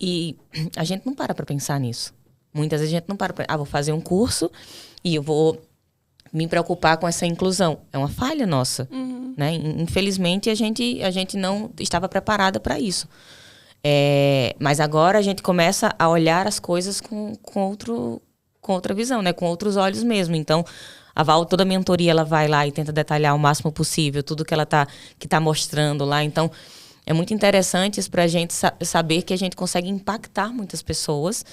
e a gente não para pensar nisso. Muitas vezes a gente não para vou fazer um curso e eu vou me preocupar com essa inclusão. É uma falha nossa, né? Infelizmente, a gente não estava preparada para isso. Mas agora a gente começa a olhar as coisas com outra visão, né? Com outros olhos mesmo. Então, a Val, toda a mentoria, ela vai lá e tenta detalhar o máximo possível tudo que ela tá mostrando lá. Então, é muito interessante isso pra gente saber que a gente consegue impactar muitas pessoas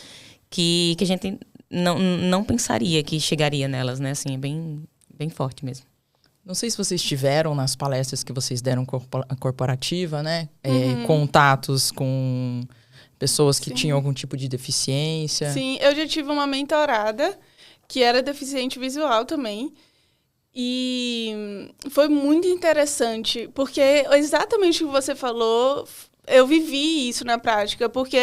que a gente não pensaria que chegaria nelas, né? Assim, é bem, bem forte mesmo. Não sei se vocês tiveram nas palestras que vocês deram corporativa, né? Contatos com pessoas que tinham algum tipo de deficiência. Sim, eu já tive uma mentorada que era deficiente visual também. E foi muito interessante, porque exatamente o que você falou, eu vivi isso na prática, porque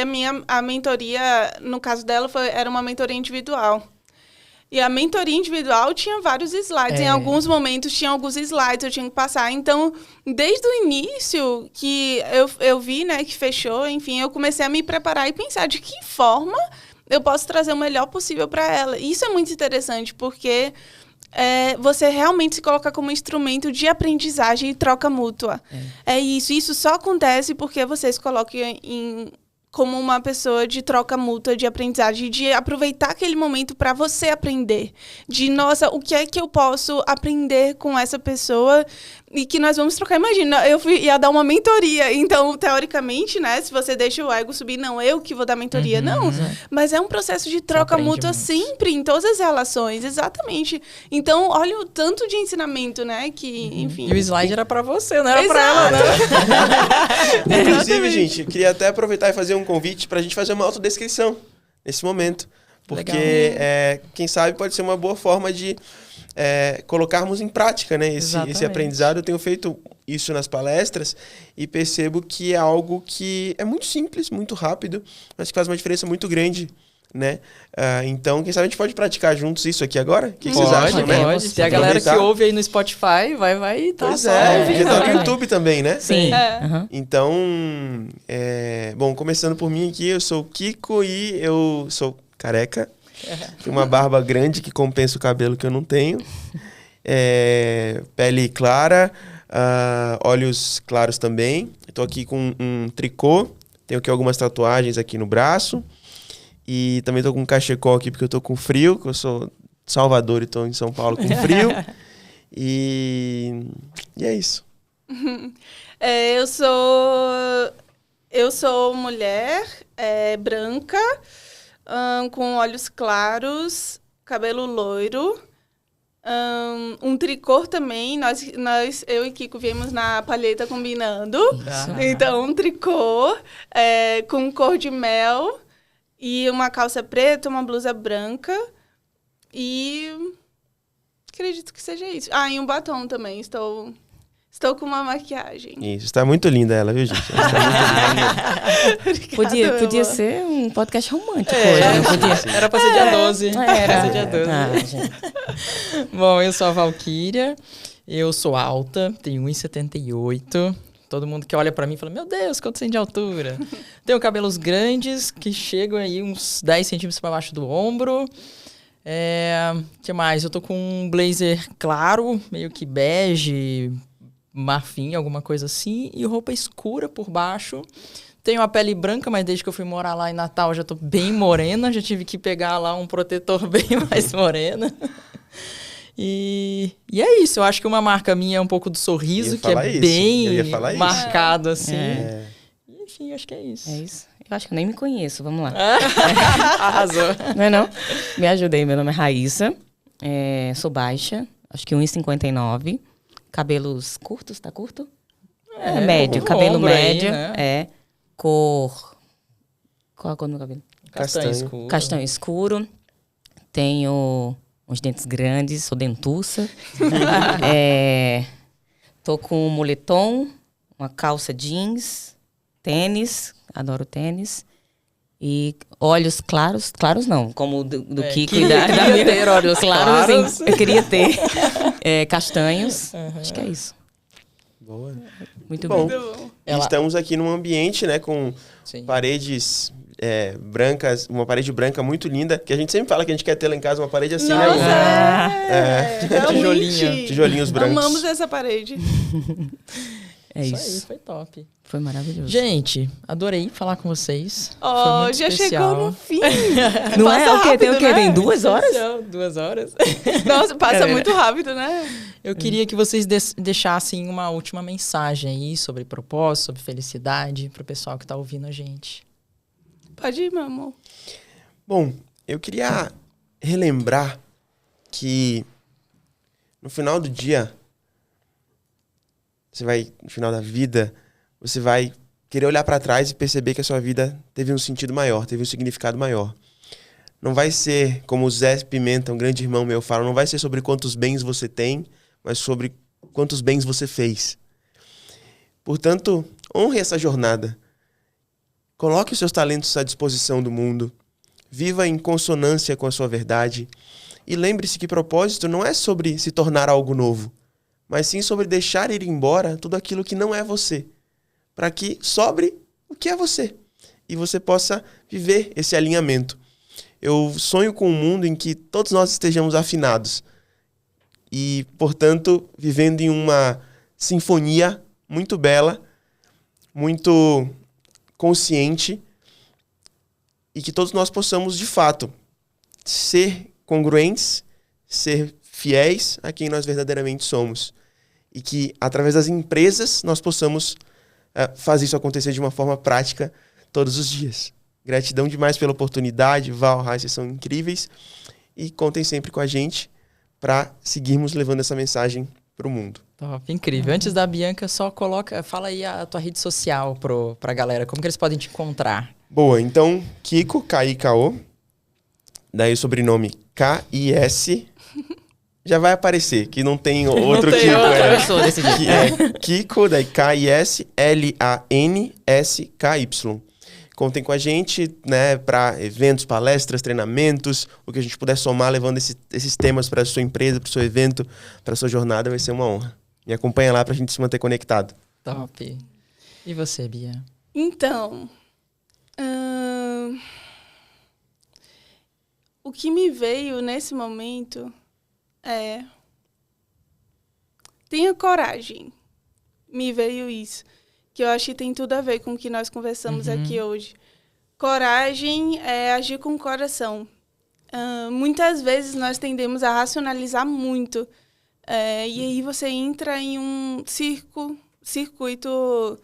a mentoria, no caso dela, era uma mentoria individual. E a mentoria individual tinha vários slides. Em alguns momentos tinha alguns slides, eu tinha que passar. Então, desde o início que eu vi, né, que fechou, enfim, eu comecei a me preparar e pensar de que forma eu posso trazer o melhor possível para ela. E isso é muito interessante, porque você realmente se coloca como instrumento de aprendizagem e troca mútua. É isso. Isso só acontece porque você se coloca como uma pessoa de troca mútua, de aprendizagem, de aproveitar aquele momento para você aprender. De, nossa, o que é que eu posso aprender com essa pessoa e que nós vamos trocar? Imagina, eu ia dar uma mentoria. Então, teoricamente, né, se você deixa o ego subir, não, eu que vou dar mentoria. Não, mas é um processo de troca mútua muito. Sempre, em todas as relações. Exatamente. Então, olha o tanto de ensinamento, né, que, enfim... E o slide era para você, não era para ela, né? Inclusive, gente, eu queria até aproveitar e fazer um convite para a gente fazer uma autodescrição nesse momento. Porque, quem sabe, pode ser uma boa forma de colocarmos em prática, né, esse aprendizado. Eu tenho feito isso nas palestras e percebo que é algo que é muito simples, muito rápido, mas que faz uma diferença muito grande, né? Então, quem sabe a gente pode praticar juntos isso aqui agora? O que vocês acham, né? Pode. Se a galera que ouve aí no Spotify vai tá pois porque tá no YouTube também, né? Sim. Então, bom, começando por mim aqui, eu sou o Kiko e eu sou careca. Tenho uma barba grande que compensa o cabelo que eu não tenho. Pele clara, olhos claros também. Estou aqui com um tricô. Tenho aqui algumas tatuagens aqui no braço. E também estou com um cachecol aqui porque eu estou com frio, que eu sou de Salvador e estou em São Paulo com frio. E é isso. Eu sou mulher, branca, com olhos claros, cabelo loiro, um tricô também. Eu e Kiko viemos na palheta combinando. Então, um tricô com cor de mel e uma calça preta, uma blusa branca. E acredito que seja isso. E um batom também. Estou com uma maquiagem. Isso, está muito linda ela, viu, gente? Ela está muito Obrigada, podia ser um podcast romântico hoje, não podia? Era pra ser dia 12. Era. Ser dia 12. Bom, eu sou a Valquíria, eu sou alta, tenho 1,78. Todo mundo que olha pra mim fala, meu Deus, quanto você tem de altura? Tenho cabelos grandes que chegam aí uns 10 centímetros pra baixo do ombro. Que mais? Eu tô com um blazer claro, meio que bege, marfim, alguma coisa assim, e roupa escura por baixo. Tenho a pele branca, mas desde que eu fui morar lá em Natal já tô bem morena, já tive que pegar lá um protetor bem mais morena. E é isso, eu acho que uma marca minha é um pouco do sorriso, que é bem marcado assim. Enfim, acho que é isso. É isso. Eu acho que eu nem me conheço, vamos lá. Arrasou. Não? Me ajudei, meu nome é Raíssa, sou baixa, acho que 1,59, cabelos curtos, tá curto? Médio, no cabelo ombro aí, médio. né? Cor... Qual é a cor do meu cabelo? Castanho Castanho. escuro. Castanho escuro. Tenho uns dentes grandes, sou dentuça. Tô com um moletom, uma calça jeans, tênis, adoro tênis. E olhos claros, claros não, como o do Kiko e da queria minha. ter olhos claros. Assim, eu queria ter. Castanhos, acho que é isso. Boa. Muito Bom. bem. Muito bom. Estamos aqui num ambiente, né, com Sim. paredes brancas, uma parede branca muito linda, que a gente sempre fala que a gente quer ter lá em casa uma parede assim, Nossa, né? realmente. Tijolinho. Tijolinhos brancos. Amamos essa parede. É Isso isso. aí, foi top. Foi maravilhoso. Gente, adorei falar com vocês. Ó, Foi muito já especial. chegou no fim. Não Passa é? O quê? Tem o rápido, quê? né? Tem 2 horas? Especial, 2 horas. Nossa, passa muito rápido, né? Eu queria que vocês deixassem uma última mensagem aí sobre propósito, sobre felicidade, pro pessoal que tá ouvindo a gente. Pode ir, meu amor. Bom, eu queria relembrar que no final do dia, no final da vida, você vai querer olhar para trás e perceber que a sua vida teve um sentido maior, teve um significado maior. Não vai ser, como o Zé Pimenta, um grande irmão meu, fala, não vai ser sobre quantos bens você tem, mas sobre quantos bens você fez. Portanto, honre essa jornada. Coloque os seus talentos à disposição do mundo. Viva em consonância com a sua verdade. E lembre-se que propósito não é sobre se tornar algo novo, mas sim sobre deixar ir embora tudo aquilo que não é você, para que sobre o que é você e você possa viver esse alinhamento. Eu sonho com um mundo em que todos nós estejamos afinados e, portanto, vivendo em uma sinfonia muito bela, muito consciente, e que todos nós possamos, de fato, ser congruentes, ser fiéis a quem nós verdadeiramente somos. E que, através das empresas, nós possamos fazer isso acontecer de uma forma prática todos os dias. Gratidão demais pela oportunidade. Val, Raíssa, vocês são incríveis. E contem sempre com a gente para seguirmos levando essa mensagem para o mundo. Top, incrível. Antes da Bianca, fala aí a tua rede social pra galera. Como que eles podem te encontrar? Boa, então, Kiko, K-I-K-O. Daí o sobrenome K-I-S. Já vai aparecer, que não tem outro tem Kiko. outra pessoa desse jeito. Kiko, daí K-I-S, L-A-N-S-K-Y. Contem com a gente, né, para eventos, palestras, treinamentos, o que a gente puder somar, levando esses temas para a sua empresa, para o seu evento, para a sua jornada, vai ser uma honra. Me acompanha lá para a gente se manter conectado. Top. E você, Bia? Então, o que me veio nesse momento é... Tenha coragem. Me veio isso. Que eu acho que tem tudo a ver com o que nós conversamos aqui hoje. Coragem é agir com o coração. Muitas vezes nós tendemos a racionalizar muito. E aí você entra em um circuito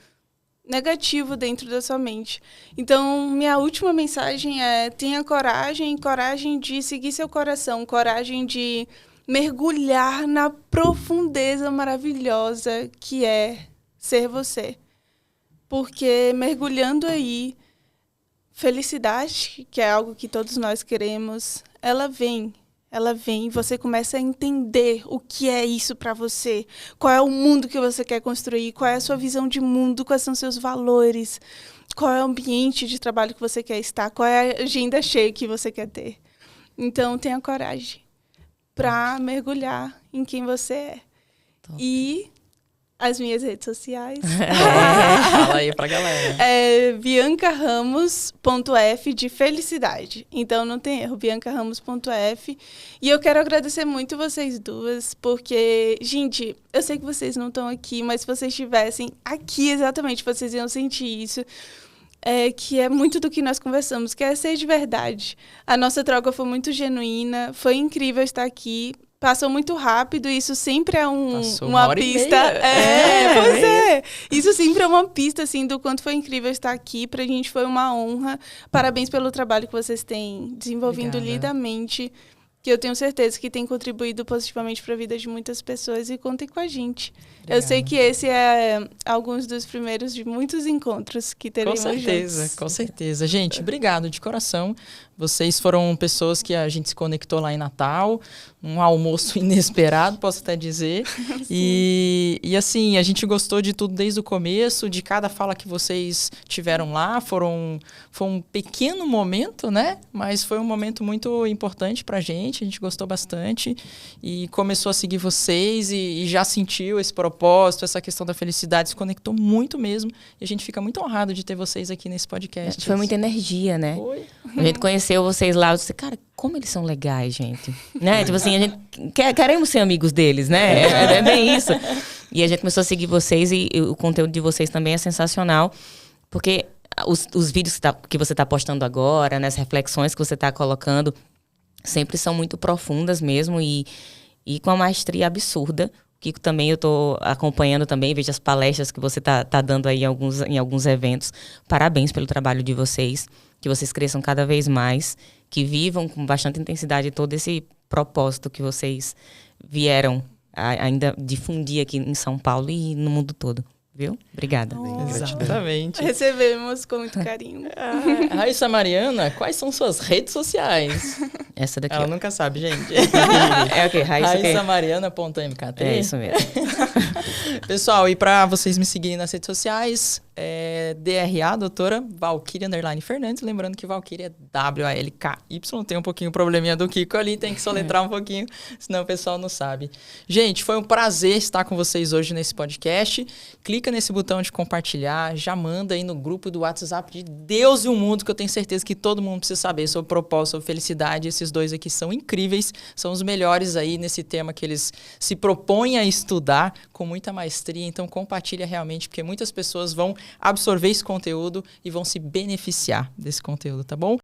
negativo dentro da sua mente. Então, minha última mensagem é: tenha coragem de seguir seu coração, coragem de mergulhar na profundeza maravilhosa que é ser você. Porque mergulhando aí, felicidade, que é algo que todos nós queremos, ela vem e você começa a entender o que é isso para você, qual é o mundo que você quer construir, qual é a sua visão de mundo, quais são seus valores, qual é o ambiente de trabalho que você quer estar, qual é a agenda cheia que você quer ter. Então, tenha coragem para mergulhar em quem você é. Top. E as minhas redes sociais. Fala aí pra galera. É biancaramos.f de felicidade. Então não tem erro, biancaramos.f. E eu quero agradecer muito vocês duas, porque, gente, eu sei que vocês não estão aqui, mas se vocês estivessem aqui exatamente, vocês iam sentir isso. Que é muito do que nós conversamos, que é ser de verdade. A nossa troca foi muito genuína, foi incrível estar aqui. Passou muito rápido, isso sempre é uma pista. Pois é. Isso sempre é uma pista, assim, do quanto foi incrível estar aqui. Pra gente foi uma honra. Parabéns pelo trabalho que vocês têm desenvolvido lindamente. que eu tenho certeza que tem contribuído positivamente para a vida de muitas pessoas, e contem com a gente. Eu sei que esse é alguns dos primeiros de muitos encontros que teremos juntos. Com certeza. Gente, obrigado de coração. Vocês foram pessoas que a gente se conectou lá em Natal, um almoço inesperado, posso até dizer. E assim, a gente gostou de tudo desde o começo, de cada fala que vocês tiveram lá. Foi um pequeno momento, né? Mas foi um momento muito importante pra gente. A gente gostou bastante e começou a seguir vocês e já sentiu esse propósito, essa questão da felicidade, se conectou muito mesmo. E a gente fica muito honrado de ter vocês aqui nesse podcast. Foi muita energia, né? Foi. A gente conheceu vocês lá, eu disse, cara, como eles são legais, gente. Né? Tipo assim, a gente queremos ser amigos deles, né? É bem isso. E a gente começou a seguir vocês e o conteúdo de vocês também é sensacional, porque os vídeos que você está postando agora, né, as reflexões que você está colocando, sempre são muito profundas mesmo e com uma maestria absurda. Que também eu estou acompanhando também, vejo as palestras que você tá dando aí em alguns eventos. Parabéns pelo trabalho de vocês, que vocês cresçam cada vez mais, que vivam com bastante intensidade todo esse propósito que vocês vieram ainda difundir aqui em São Paulo e no mundo todo. Viu? Obrigada. Exatamente. Recebemos com muito carinho. Raíssa Mariana, quais são suas redes sociais? Essa daqui. Ela nunca sabe, gente. É o quê? Raíssa Mariana.mkt. É isso mesmo. Pessoal, e para vocês me seguirem nas redes sociais, DRA, doutora Valquíria Fernandes. Lembrando que Valquíria é W-A-L-K-Y. Tem um pouquinho o probleminha do Kiko ali, tem que soletrar um pouquinho, senão o pessoal não sabe. Gente, foi um prazer estar com vocês hoje nesse podcast. Clica nesse botão de compartilhar, já manda aí no grupo do WhatsApp de Deus e o Mundo, que eu tenho certeza que todo mundo precisa saber sobre propósito, sobre felicidade. Esses dois aqui são incríveis, são os melhores aí nesse tema que eles se propõem a estudar com muita maestria. Então compartilha realmente, porque muitas pessoas vão absorver esse conteúdo e vão se beneficiar desse conteúdo, tá bom?